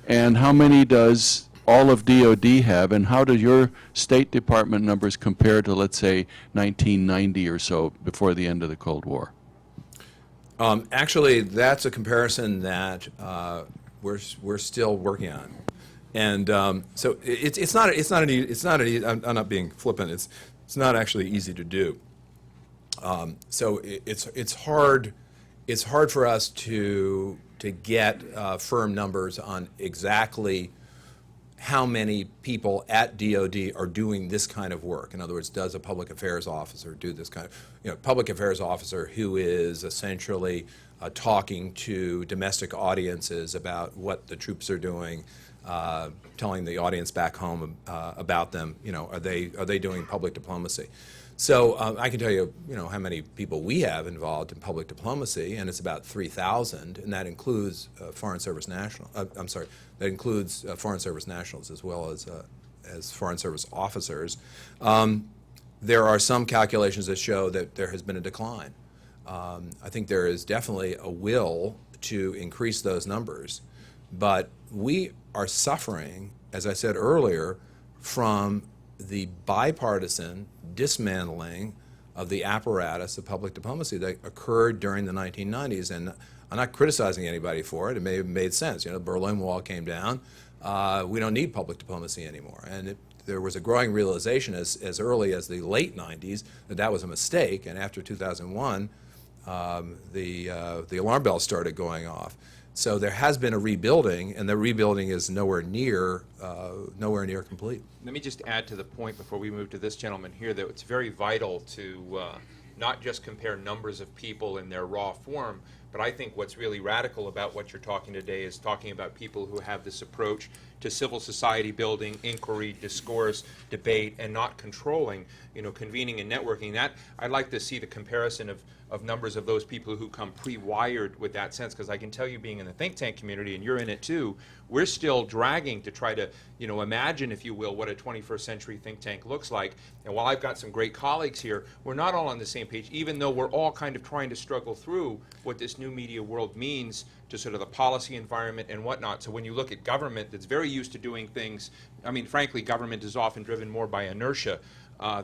F: And how many does all of DOD have? And how do your State Department numbers compare to, let's say, 1990 or so, before the end of the Cold War?
B: Actually, that's a comparison that we're still working on, and so it's not I'm not being flippant. It's not actually easy to do. So it's hard for us to get firm numbers on exactly how many people at DOD are doing this kind of work. In other words, does a public affairs officer do this kind of, public affairs officer who is essentially talking to domestic audiences about what the troops are doing, telling the audience back home about them, are they doing public diplomacy? So I can tell you, how many people we have involved in public diplomacy, and it's about 3,000, and that includes Foreign Service nationals. That includes Foreign Service nationals as well as Foreign Service officers. There are some calculations that show that there has been a decline. I think there is definitely a will to increase those numbers, but we are suffering, as I said earlier, from the bipartisan dismantling of the apparatus of public diplomacy that occurred during the 1990s. And I'm not criticizing anybody for it. It may have made sense. The Berlin Wall came down. We don't need public diplomacy anymore. And there was a growing realization as early as the late 90s that was a mistake. And after 2001, the alarm bells started going off. So there has been a rebuilding, and the rebuilding is nowhere near complete.
A: Let me just add to the point before we move to this gentleman here that it's very vital to not just compare numbers of people in their raw form, but I think what's really radical about what you're talking today is talking about people who have this approach to civil society building, inquiry, discourse, debate, and not controlling, convening and networking. That I'd like to see the comparison of numbers of those people who come pre-wired with that sense, because I can tell you, being in the think tank community, and you're in it too, we're still dragging to try to, imagine, if you will, what a 21st century think tank looks like. And while I've got some great colleagues here, we're not all on the same page, even though we're all kind of trying to struggle through what this new media world means to sort of the policy environment and whatnot. So when you look at government that's very used to doing things, I mean, frankly, government is often driven more by inertia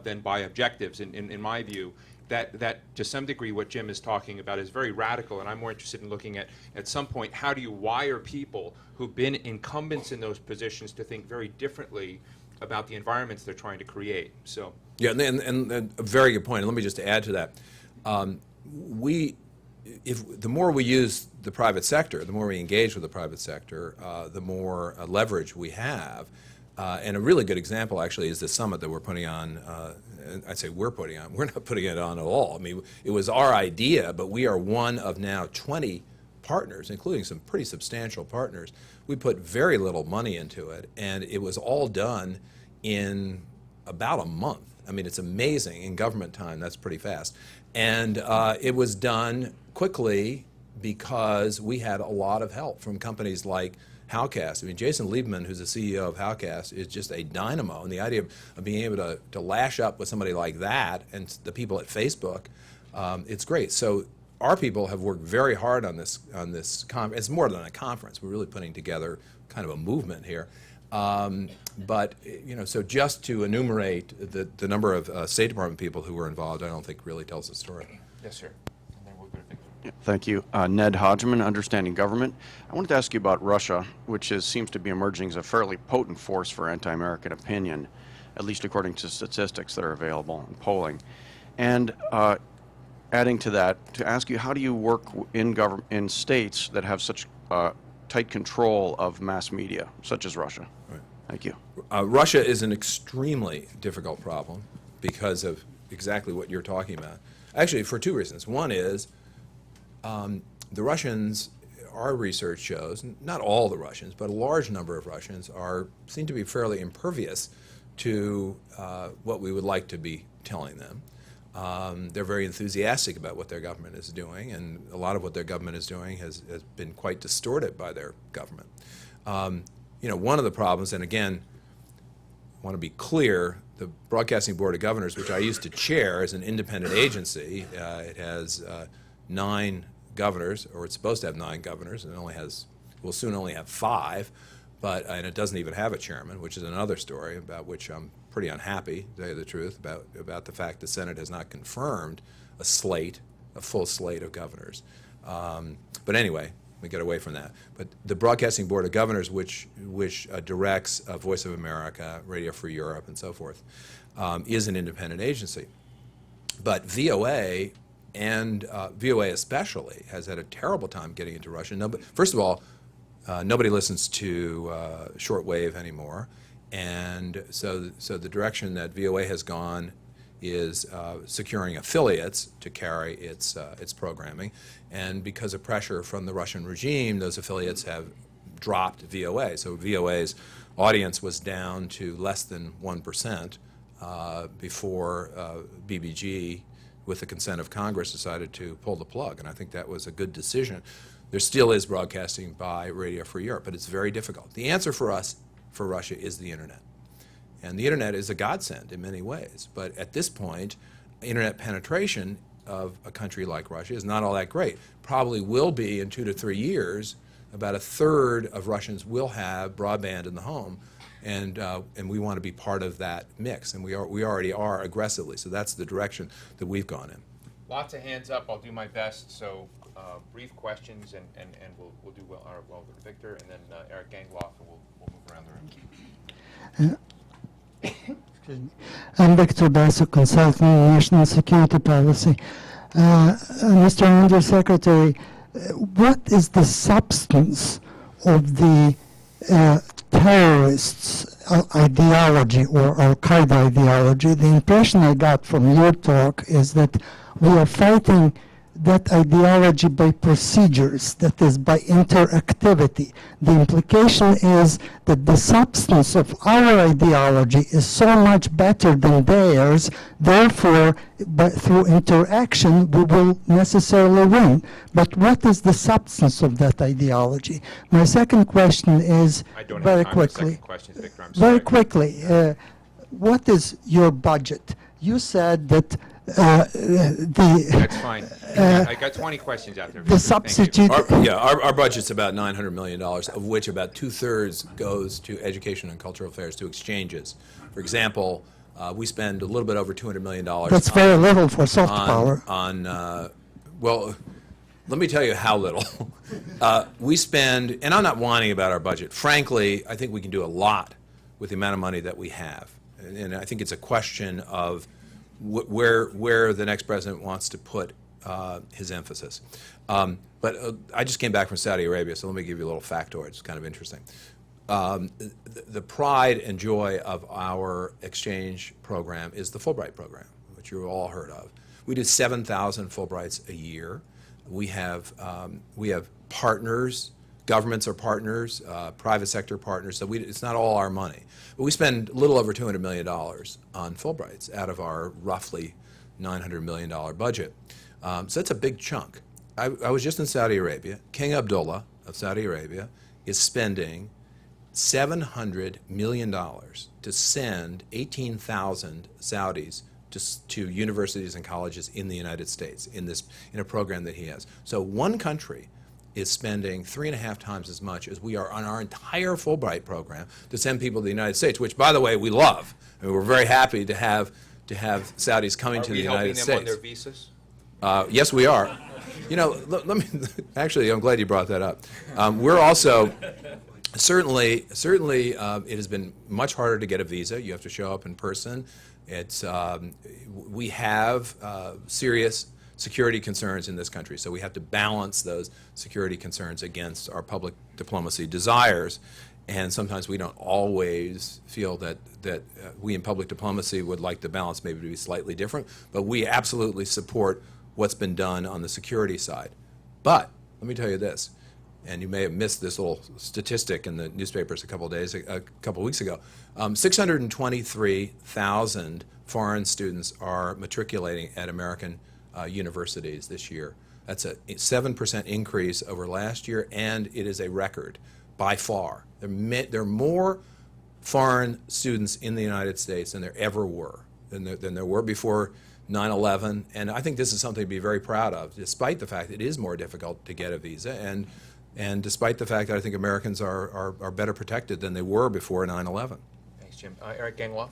A: than by objectives, in my view. That to some degree what Jim is talking about is very radical, and I'm more interested in looking at some point, how do you wire people who've been incumbents in those positions to think very differently about the environments they're trying to create. So
B: Yeah, and a very good point. Let me just add to that. The more we use the private sector, the more we engage with the private sector, the more leverage we have. And a really good example, actually, is the summit that we're putting on. And I'd say we're putting on. We're not putting it on at all. I mean, it was our idea, but we are one of now 20 partners, including some pretty substantial partners. We put very little money into it, and it was all done in about a month. I mean, it's amazing. In government time, that's pretty fast. And it was done quickly because we had a lot of help from companies like Howcast. I mean, Jason Liebman, who's the CEO of Howcast, is just a dynamo. And the idea of being able to lash up with somebody like that and the people at Facebook, it's great. So our people have worked very hard on this conference. It's more than a conference. We're really putting together kind of a movement here. But, so just to enumerate the number of State Department people who were involved, I don't think really tells the story.
A: yes, sir. And then we'll go to Victor.
G: Thank you. Ned Hodgman, Understanding Government. I wanted to ask you about Russia, which seems to be emerging as a fairly potent force for anti-American opinion, at least according to statistics that are available in polling. And adding to that, to ask you, how do you work in states that have such tight control of mass media, such as Russia?
B: Right.
G: Thank you.
B: Russia is an extremely difficult problem because of exactly what you're talking about. Actually, for two reasons. One is the Russians, our research shows, not all the Russians, but a large number of Russians seem to be fairly impervious to what we would like to be telling them. They're very enthusiastic about what their government is doing, and a lot of what their government is doing has been quite distorted by their government. One of the problems, and again, I want to be clear, the Broadcasting Board of Governors, which I used to chair as an independent agency, it has 9 governors, or it's supposed to have 9 governors, and will soon only have 5, and it doesn't even have a chairman, which is another story about which I'm pretty unhappy, to tell you the truth, about the fact the Senate has not confirmed a full slate of governors. But anyway, we get away from that. But the Broadcasting Board of Governors, which directs Voice of America, Radio Free Europe, and so forth, is an independent agency. But VOA, and VOA especially, has had a terrible time getting into Russia. First of all, nobody listens to shortwave anymore. And so the direction that VOA has gone is securing affiliates to carry its programming. And because of pressure from the Russian regime, those affiliates have dropped VOA. So VOA's audience was down to less than 1% before BBG, with the consent of Congress, decided to pull the plug. And I think that was a good decision. There still is broadcasting by Radio Free Europe, but it's very difficult. The answer for Russia is the internet. And the internet is a godsend in many ways. But at this point, internet penetration of a country like Russia is not all that great. Probably will be in 2 to 3 years. About a third of Russians will have broadband in the home, and we want to be part of that mix, and we already are aggressively. So that's the direction that we've gone in.
A: Lots of hands up. I'll do my best. So brief questions, and we'll do well with Victor, and then Eric Gangloff, and we'll move around the room.
H: Excuse me. I'm Victor Basso, consultant on national security policy. Mr. Undersecretary, what is the substance of the terrorists' ideology or Al-Qaeda ideology? The impression I got from your talk is that we are fighting that ideology by procedures, that is, by interactivity. The implication is that the substance of our ideology is so much better than theirs, therefore, through interaction, we will necessarily win. But what is the substance of that ideology? My second question is,
A: I don't
H: very
A: have time for
H: quickly,
A: second questions, Victor. I'm sorry.
H: very quickly, what is your budget? You said that the
A: That's fine. I got 20 questions out there.
H: the
A: Thank you.
H: substitute.
B: Our budget's about $900 million, of which about 2/3 goes to education and cultural affairs, to exchanges. For example, we spend a little bit over $200 million
H: That's very little for soft power.
B: well, let me tell you how little. We spend, and I'm not whining about our budget. Frankly, I think we can do a lot with the amount of money that we have. And I think it's a question of where the next president wants to put his emphasis. But I just came back from Saudi Arabia, so let me give you a little factoid. It's kind of interesting. The pride and joy of our exchange program is the Fulbright program, which you've all heard of. We do 7,000 Fulbrights a year. We have partners. Governments are partners, private sector partners, so it's not all our money. But we spend a little over $200 million on Fulbrights out of our roughly $900 million budget. So that's a big chunk. I was just in Saudi Arabia. King Abdullah of Saudi Arabia is spending $700 million to send 18,000 Saudis to universities and colleges in the United States in a program that he has. So one country is spending 3.5 times as much as we are on our entire Fulbright program to send people to the United States, which, by the way, we love. I mean, we're very happy to have Saudis coming to the United States.
A: Are we helping them on their visas?
B: Yes, we are. You know, let me. Actually, I'm glad you brought that up. We're also certainly. It has been much harder to get a visa. You have to show up in person. We have serious security concerns in this country, so we have to balance those security concerns against our public diplomacy desires, and sometimes we don't always feel that we in public diplomacy would like the balance maybe to be slightly different, but we absolutely support what's been done on the security side. But let me tell you this, and you may have missed this little statistic in the newspapers a couple weeks ago. 623,000 foreign students are matriculating at American universities this year. That's a 7% increase over last year, and it is a record by far. There are more foreign students in the United States than there ever were, than there were before 9/11, and I think this is something to be very proud of, despite the fact it is more difficult to get a visa, and despite the fact that I think Americans are better protected than they were before 9/11.
A: Thanks, Jim. Eric Gangloff?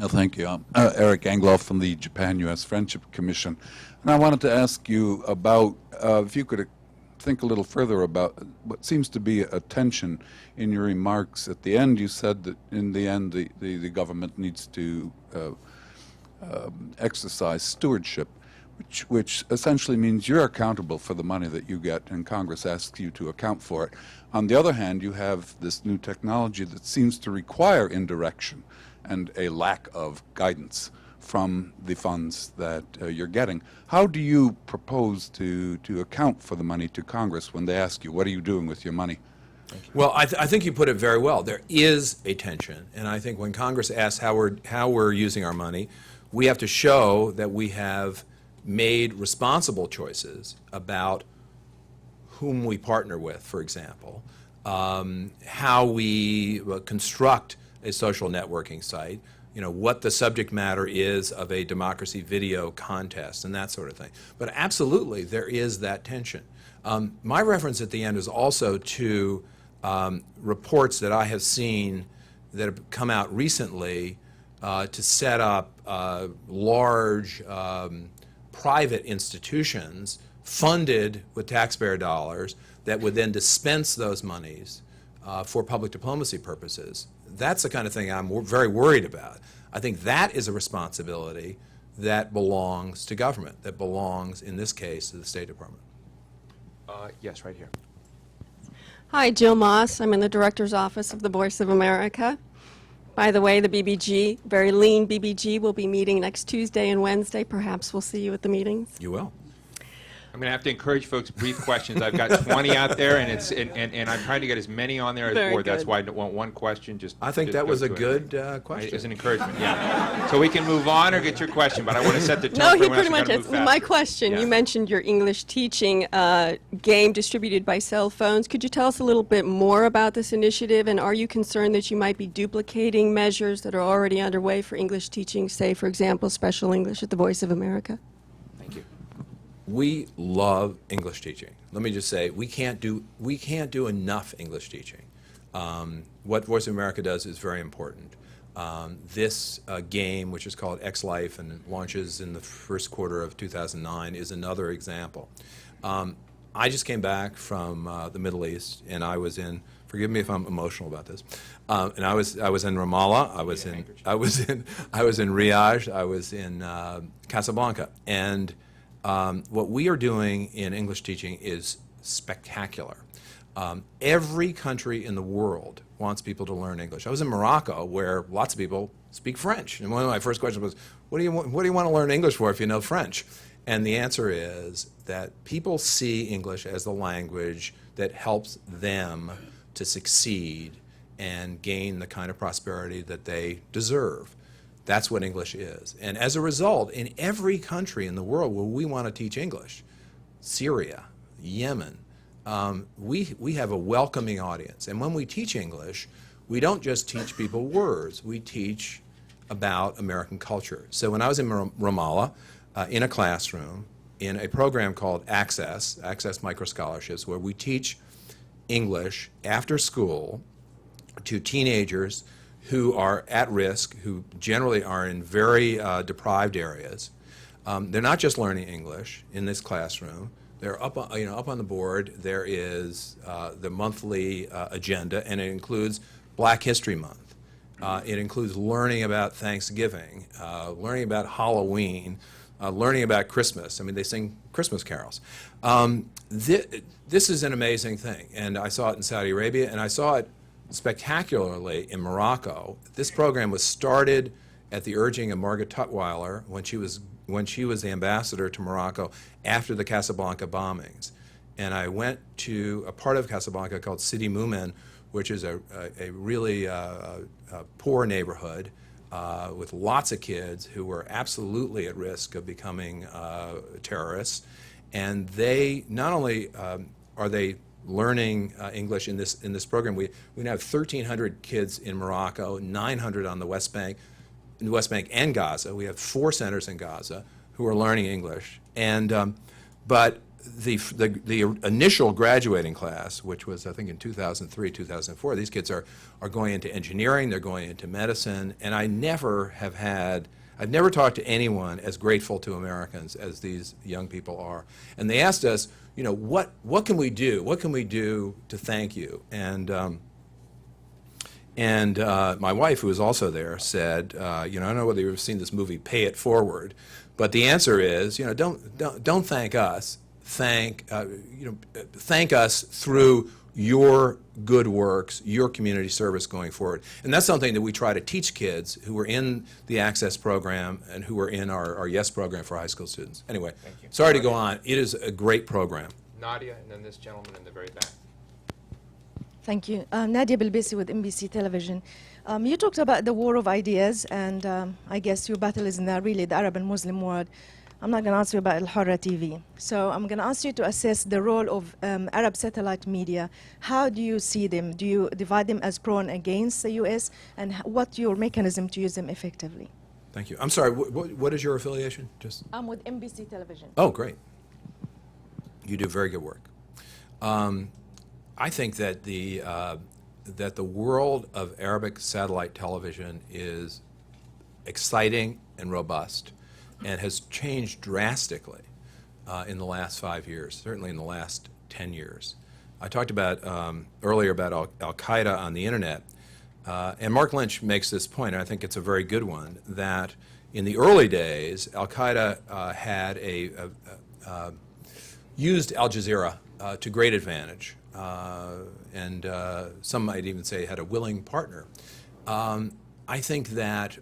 F: Thank you. I'm Eric Angloff from the Japan-U.S. Friendship Commission. And I wanted to ask you about, if you could think a little further about what seems to be a tension in your remarks. At the end, you said that in the end, the government needs to exercise stewardship, which essentially means you're accountable for the money that you get, and Congress asks you to account for it. On the other hand, you have this new technology that seems to require indirection and a lack of guidance from the funds that you're getting. How do you propose to account for the money to Congress when they ask you, what are you doing with your money?
B: Well, I think you put it very well. There is a tension, and I think when Congress asks how we're using our money, we have to show that we have made responsible choices about whom we partner with, for example, how we construct a social networking site, what the subject matter is of a democracy video contest and that sort of thing. But absolutely, there is that tension. My reference at the end is also to reports that I have seen that have come out recently to set up large private institutions funded with taxpayer dollars that would then dispense those monies for public diplomacy purposes. That's the kind of thing I'm very worried about. I think that is a responsibility that belongs to government, that belongs, in this case, to the State Department.
A: Yes, right here.
I: Hi, Jill Moss. I'm in the Director's Office of the Voice of America. By the way, the BBG, very lean BBG, will be meeting next Tuesday and Wednesday. Perhaps we'll see you at the meetings.
B: You will.
A: I'm going to have to encourage folks, brief questions. I've got 20 out there, and I'm trying to get as many on there as
I: Very
A: board. That's
I: good.
A: why I don't want one question.
B: I think
A: just
B: that
A: go
B: was a
A: to it.
B: good question.
A: As an encouragement, yeah. So we can move on or get your question, but I want to set the tone
I: No,
A: for
I: he
A: everyone else.
I: pretty
A: We're
I: much
A: gonna
I: answered
A: move
I: my
A: faster.
I: question.
A: Yeah.
I: You mentioned your English teaching game distributed by cell phones. Could you tell us a little bit more about this initiative, and are you concerned that you might be duplicating measures that are already underway for English teaching, say, for example, special English at the Voice of America?
A: Thank you.
B: We love English teaching. Let me just say, we can't do enough English teaching. What Voice of America does is very important. This game, which is called X Life and launches in the first quarter of 2009, is another example. I just came back from the Middle East, and I was in. Forgive me if I'm emotional about this. And I was in Ramallah. I was in Riyadh. I was in Casablanca, and what we are doing in English teaching is spectacular. Every country in the world wants people to learn English. I was in Morocco, where lots of people speak French, and one of my first questions was, what do you want to learn English for if you know French? And the answer is that people see English as the language that helps them to succeed and gain the kind of prosperity that they deserve. That's what English is. And as a result, in every country in the world where we want to teach English, Syria, Yemen, we have a welcoming audience. And when we teach English, we don't just teach people words, we teach about American culture. So when I was in Ramallah, in a classroom, in a program called Access Micro Scholarships, where we teach English after school to teenagers who are at risk, who generally are in very deprived areas. They're not just learning English in this classroom. They're up on the board. There is the monthly agenda, and it includes Black History Month. It includes learning about Thanksgiving, learning about Halloween, learning about Christmas. I mean, they sing Christmas carols. This is an amazing thing, and I saw it in Saudi Arabia, and I saw it spectacularly in Morocco. This program was started at the urging of Margaret Tutwiler when she was the ambassador to Morocco after the Casablanca bombings. And I went to a part of Casablanca called Sidi Moumen, which is a really poor neighborhood with lots of kids who were absolutely at risk of becoming terrorists. And they not only are they learning English in this program. We now have 1,300 kids in Morocco, 900 on the West Bank and Gaza. We have 4 centers in Gaza who are learning English. And but the initial graduating class, which was I think in 2003, 2004, these kids are going into engineering, they're going into medicine, and I've never talked to anyone as grateful to Americans as these young people are. And they asked us, what can we do? What can we do to thank you? And my wife, who was also there, said, I don't know whether you've seen this movie, Pay It Forward, but the answer is, don't thank us. Thank us through your good works, your community service going forward. And that's something that we try to teach kids who are in the Access program and who are in our YES program for high school students. Anyway, sorry to go on. It is a great program.
A: Nadia, and then this gentleman in the very back.
J: Thank you. Nadia Bilbisi with NBC Television. You talked about the war of ideas, and I guess your battle is in the Arab and Muslim world. I'm not going to ask you about Al Hurra TV. So I'm going to ask you to assess the role of Arab satellite media. How do you see them? Do you divide them as pro and against the U.S.? And what's your mechanism to use them effectively?
B: Thank you. I'm sorry, what is your affiliation?
J: I'm with NBC Television.
B: Oh, great. You do very good work. I think that the world of Arabic satellite television is exciting and robust, and has changed drastically in the last 5 years, certainly in the last 10 years. I talked about earlier about Al-Qaeda on the internet, and Mark Lynch makes this point, and I think it's a very good one, that in the early days, Al-Qaeda had used Al Jazeera to great advantage, and some might even say had a willing partner. I think that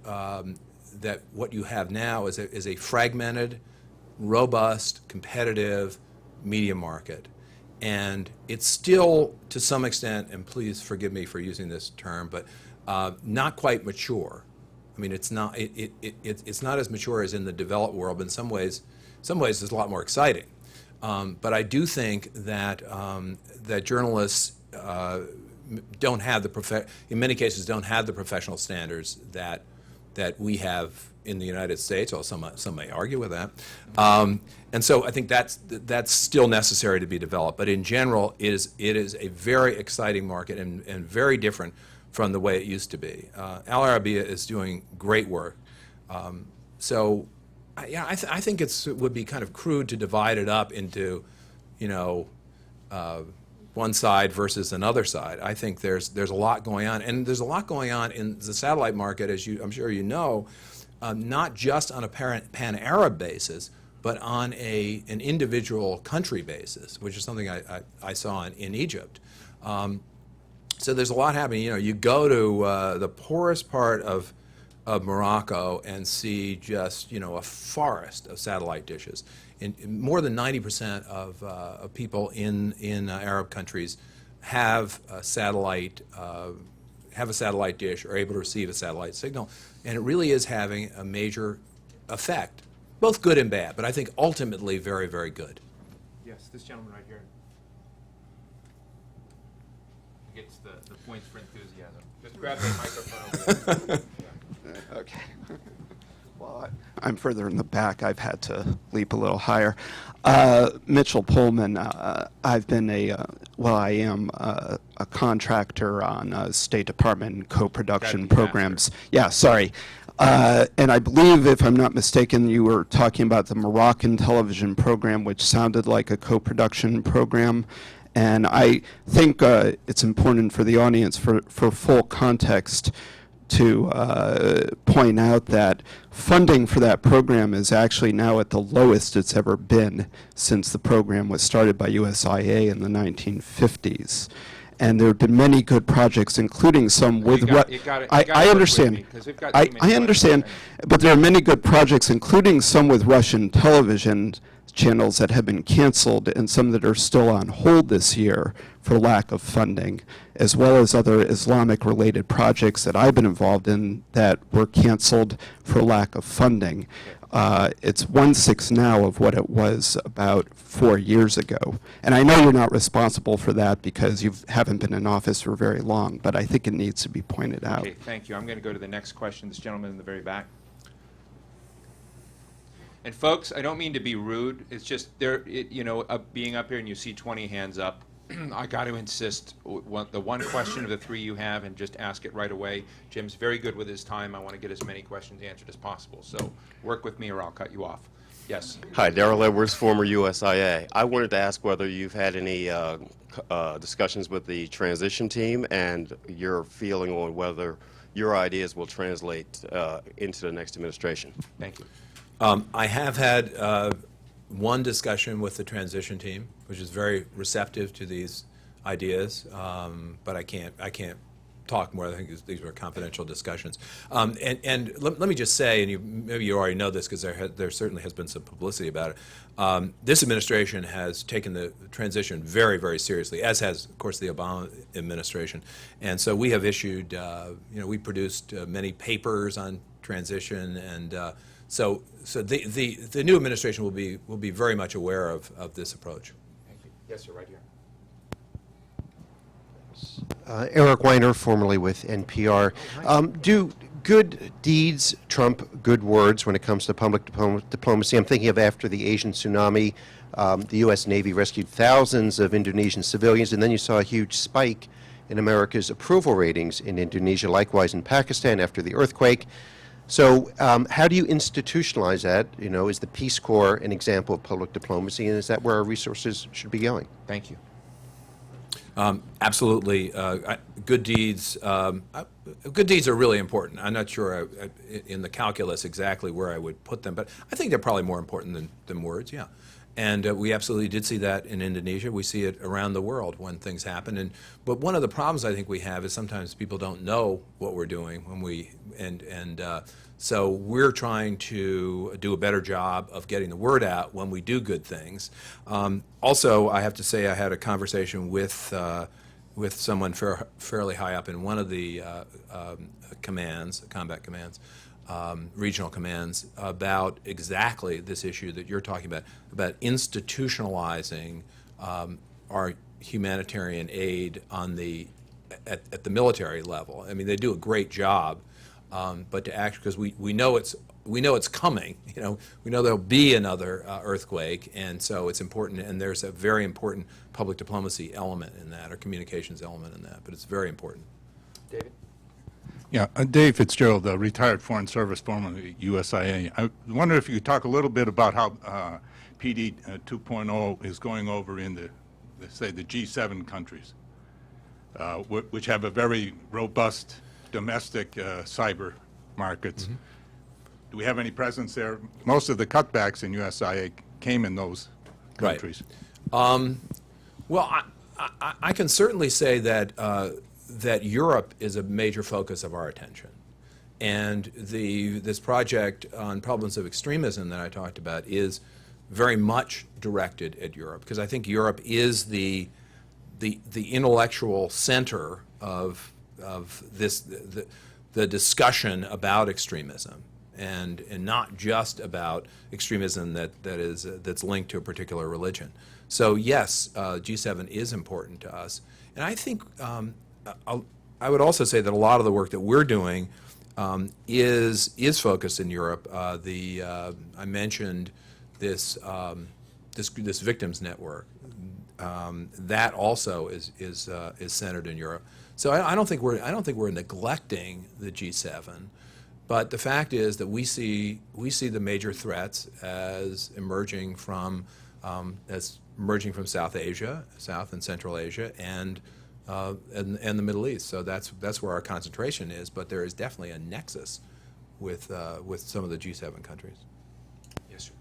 B: that what you have now is a fragmented, robust, competitive media market. And it's still, to some extent, and please forgive me for using this term, but not quite mature. I mean, it's not it's not as mature as in the developed world, but in some ways it's a lot more exciting. But I do think that that journalists don't have in many cases don't have the professional standards that we have in the United States. Although some may argue with that. And so I think that's still necessary to be developed. But in general, it is a very exciting market and very different from the way it used to be. Al Arabiya is doing great work. So yeah, I think it would be kind of crude to divide it up into, one side versus another side. I think there's a lot going on, and there's a lot going on in the satellite market, as I'm sure you know, not just on a pan-Arab basis, but on an individual country basis, which is something I saw in Egypt. So there's a lot happening. You go to the poorest part of Morocco and see just a forest of satellite dishes. More than 90% of people in Arab countries have a satellite dish or are able to receive a satellite signal, and it really is having a major effect, both good and bad, but I think ultimately very, very good.
A: Yes, this gentleman right here gets the points for enthusiasm. Just grab the microphone over there.
K: Okay. Well, I'm further in the back. I've had to leap a little higher. Mitchell Pullman, I've been I am a contractor on State Department co-production programs. Yeah, sorry. And I believe, if I'm not mistaken, you were talking about the Moroccan television program, which sounded like a co-production program. And I think it's important for the audience, for full context, to point out that funding for that program is actually now at the lowest it's ever been since the program was started by USIA in the 1950s. And there have been many good projects, including some with I understand. I understand, but there are many good projects, including some with Russian television channels that have been canceled and some that are still on hold this year for lack of funding, as well as other Islamic-related projects that I've been involved in that were canceled for lack of funding. It's 1/6 now of what it was about 4 years ago. And I know you're not responsible for that because you haven't been in office for very long, but I think it needs to be pointed out.
A: Okay, thank you. I'm going to go to the next question. This gentleman in the very back. And folks, I don't mean to be rude. It's just being up here and you see 20 hands up, I got to insist the one question of the three you have, and just ask it right away. Jim's very good with his time. I want to get as many questions answered as possible. So work with me or I'll cut you off. Yes.
L: Hi, Darrell Edwards, former USIA. I wanted to ask whether you've had any discussions with the transition team and your feeling on whether your ideas will translate into the next administration.
A: Thank you.
B: I have had one discussion with the transition team, which is very receptive to these ideas, but I can't talk more. I think these were confidential discussions. And let me just say, and maybe you already know this because there certainly has been some publicity about it. This administration has taken the transition very, very seriously, as has, of course, the Obama administration. And so we have issued, we produced many papers on transition, and so the new administration will be very much aware of this approach.
A: Thank you. Yes, sir, right here.
M: Eric Weiner, formerly with NPR. Do good deeds trump good words when it comes to public diplomacy? I'm thinking of after the Asian tsunami, the U.S. Navy rescued thousands of Indonesian civilians, and then you saw a huge spike in America's approval ratings in Indonesia, likewise in Pakistan after the earthquake. So how do you institutionalize that? Is the Peace Corps an example of public diplomacy, and is that where our resources should be going?
A: Thank you.
B: Absolutely. Good deeds are really important. I'm not sure in the calculus exactly where I would put them, but I think they're probably more important than words, yeah. And we absolutely did see that in Indonesia. We see it around the world when things happen. But one of the problems I think we have is sometimes people don't know what we're doing when so we're trying to do a better job of getting the word out when we do good things. Also, I have to say I had a conversation with someone fairly high up in one of the combat commands, regional commands, about exactly this issue that you're talking about institutionalizing our humanitarian aid at the military level. I mean, they do a great job, but to act, because we know it's coming. We know there'll be another earthquake, and so it's important. And there's a very important public diplomacy element in that, or communications element in that. But it's very important.
A: David?
N: Yeah, Dave Fitzgerald, retired Foreign Service, formerly USIA. I wonder if you could talk a little bit about how PD 2.0 is going over in the G7 countries, which have a very robust domestic cyber markets.
B: Mm-hmm.
N: Do we have any presence there? Most of the cutbacks in USIA came in those countries.
B: Right. Well, I can certainly say that that Europe is a major focus of our attention. And this project on problems of extremism that I talked about is very much directed at Europe, because I think Europe is the intellectual center of the discussion about extremism, and not just about extremism that's linked to a particular religion. So yes, G7 is important to us, and I think I would also say that a lot of the work that we're doing is focused in Europe. I mentioned this victims network. That also is centered in Europe. So I don't think we're neglecting the G7, but the fact is that we see the major threats as emerging from South Asia, South and Central Asia, and the Middle East. So that's where our concentration is. But there is definitely a nexus with some of the G7 countries. Yes, sir.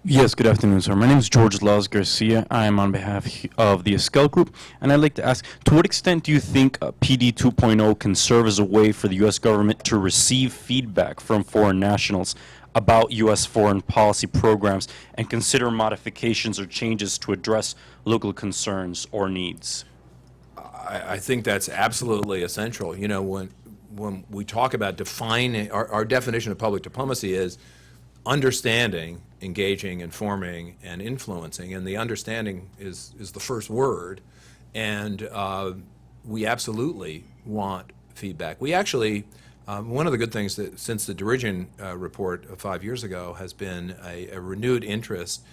O: Yes, good afternoon, sir. My name is George Laws Garcia. I am on behalf of the Esquel Group, and I'd like to ask, to what extent do you think PD 2.0 can serve as a way for the U.S. government to receive feedback from foreign nationals about U.S. foreign policy programs and consider modifications or changes to address local concerns or needs?
B: I think that's absolutely essential. When we talk about defining, our definition of public diplomacy is understanding, engaging, informing, and influencing, and the understanding is the first word, and we absolutely want feedback. We actually, one of the good things that since the Dirigian report of 5 years ago has been a renewed interest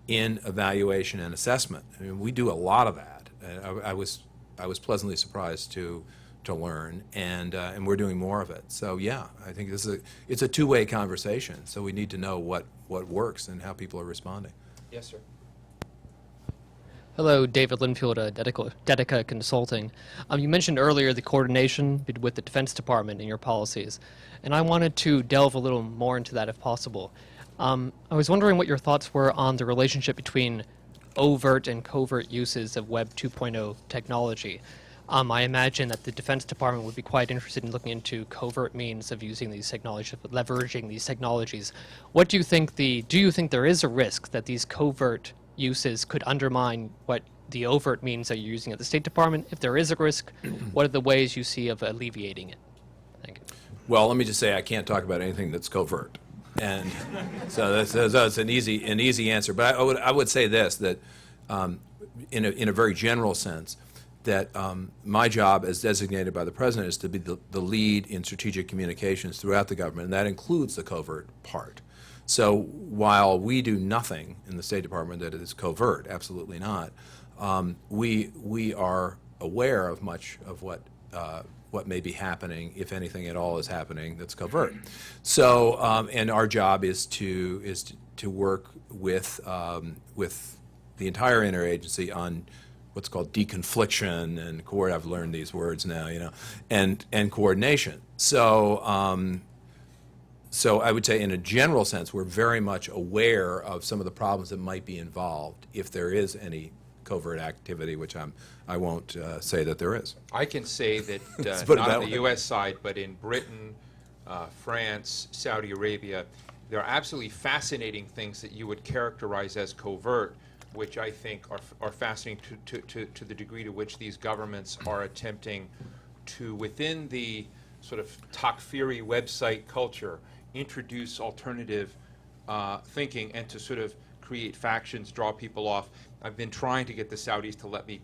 B: in evaluation and assessment. I mean, we do a lot of that. I was pleasantly surprised to learn, and we're doing more of it. So yeah, I think it's a two-way conversation. So we need to know what works and how people are responding.
A: Yes, sir.
P: Hello, David Linfield, Dedica Consulting. You mentioned earlier the coordination with the Defense Department and your policies, and I wanted to delve a little more into that if possible. I was wondering what your thoughts were on the relationship between overt and covert uses of Web 2.0 technology. I imagine that the Defense Department would be quite interested in looking into covert means of using these technologies, leveraging these technologies. What do you think do you think there is a risk that these covert uses could undermine what the overt means that you're using at the State Department? If there is a risk, what are the ways you see of alleviating it? Thank you.
B: Well, let me just say I can't talk about anything that's covert, and so that's an easy answer. But I would say this, that in a very general sense, that my job as designated by the President is to be the lead in strategic communications throughout the government, and that includes the covert part. So while we do nothing in the State Department that is covert, absolutely not, we are aware of much of what may be happening, if anything at all is happening that's covert. So and our job is to work with the entire interagency on what's called deconfliction and I've learned these words now, and coordination. So So I would say in a general sense, we're very much aware of some of the problems that might be involved if there is any covert activity, which I won't say that there is.
A: I can say that
B: Let's put it
A: not
B: that
A: on the
B: way.
A: U.S. side, but in Britain, France, Saudi Arabia, there are absolutely fascinating things that you would characterize as covert, which I think are fascinating to the degree to which these governments are attempting to, within the sort of Takfiri website culture, introduce alternative thinking and to sort of create factions, draw people off. I've been trying to get the Saudis to let me,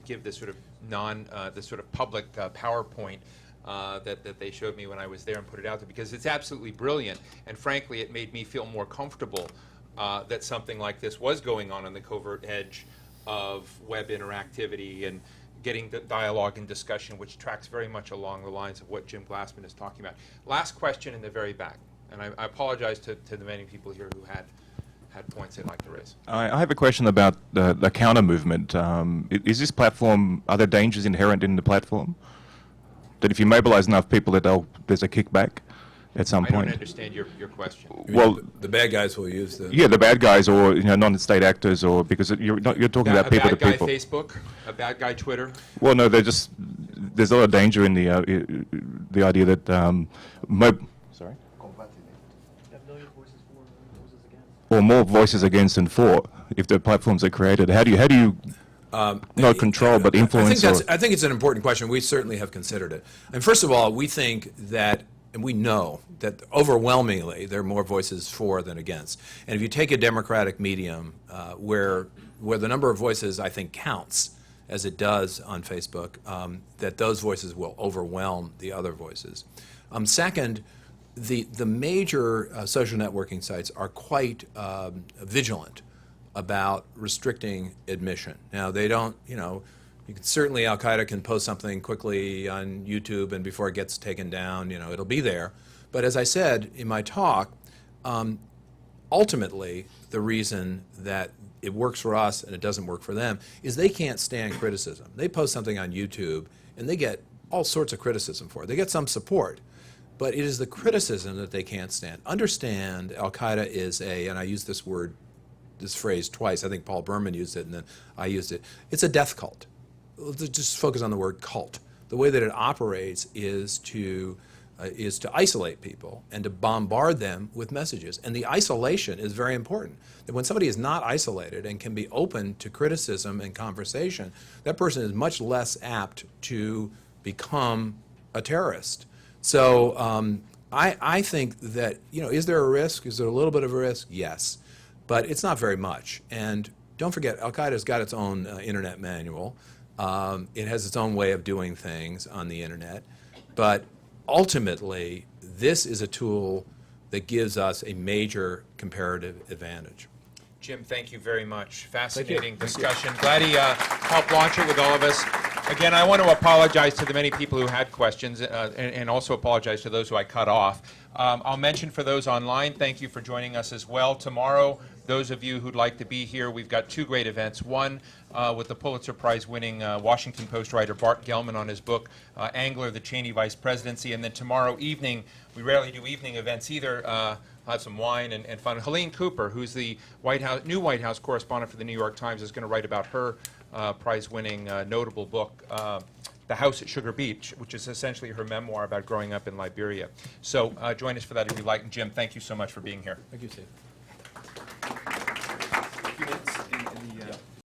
A: give this sort of this sort of public PowerPoint that they showed me when I was there and put it out there, because it's absolutely brilliant. And frankly, it made me feel more comfortable that something like this was going on the covert edge of web interactivity and getting the dialogue and discussion, which tracks very much along the lines of what Jim Glassman is talking about. Last question in the very back, and I apologize to the many people here who had points they'd like to raise.
Q: I have a question about the counter movement. Is this platform, are there dangers inherent in the platform? That if you mobilize enough people that there's a kickback at some
A: I
Q: point?
A: don't understand your question.
Q: Well,
B: the bad guys will use the...
Q: Yeah, the bad guys or non-state actors, or because you're talking about people to people.
A: A bad guy Facebook, a bad guy Twitter.
Q: Well, no, there's a lot of danger in the idea that sorry. Or more voices against than for, if the platforms are created. How do you not control but influence?
B: I think it's an important question. We certainly have considered it. And first of all, we think that, and we know that overwhelmingly there are more voices for than against. And if you take a democratic medium where the number of voices I think counts, as it does on Facebook, that those voices will overwhelm the other voices. Second, the major social networking sites are quite vigilant about restricting admission. Now, they don't, you can certainly, Al-Qaeda can post something quickly on YouTube, and before it gets taken down, it'll be there. But as I said in my talk, ultimately, the reason that it works for us and it doesn't work for them is they can't stand criticism. They post something on YouTube, and they get all sorts of criticism for it. They get some support, but it is the criticism that they can't stand. Understand, Al-Qaeda is and I use this phrase twice. I think Paul Berman used it, and then I used it. It's a death cult. Let's just focus on the word cult. The way that it operates is to isolate people and to bombard them with messages. And the isolation is very important. That when somebody is not isolated and can be open to criticism and conversation, that person is much less apt to become a terrorist. So I think that, is there a risk? Is there a little bit of a risk? Yes. But it's not very much. And don't forget, Al-Qaeda's got its own internet manual. It has its own way of doing things on the internet. But ultimately, this is a tool that gives us a major comparative advantage.
A: Jim, thank you very much. Fascinating discussion. Glad he helped launch it with all of us. Again, I want to apologize to the many people who had questions and also apologize to those who I cut off. I'll mention for those online, thank you for joining us as well. Tomorrow, those of you who'd like to be here, we've got two great events. One with the Pulitzer Prize winning Washington Post writer Bart Gellman on his book, Angler, the Cheney Vice Presidency. And then tomorrow evening, we rarely do evening events either, have some wine and fun. Helene Cooper, who's the new White House correspondent for the New York Times, is going to write about her prize-winning notable book, The House at Sugar Beach, which is essentially her memoir about growing up in Liberia. So join us for that if you like. And Jim, thank you so much for being here.
B: Thank you, Steve.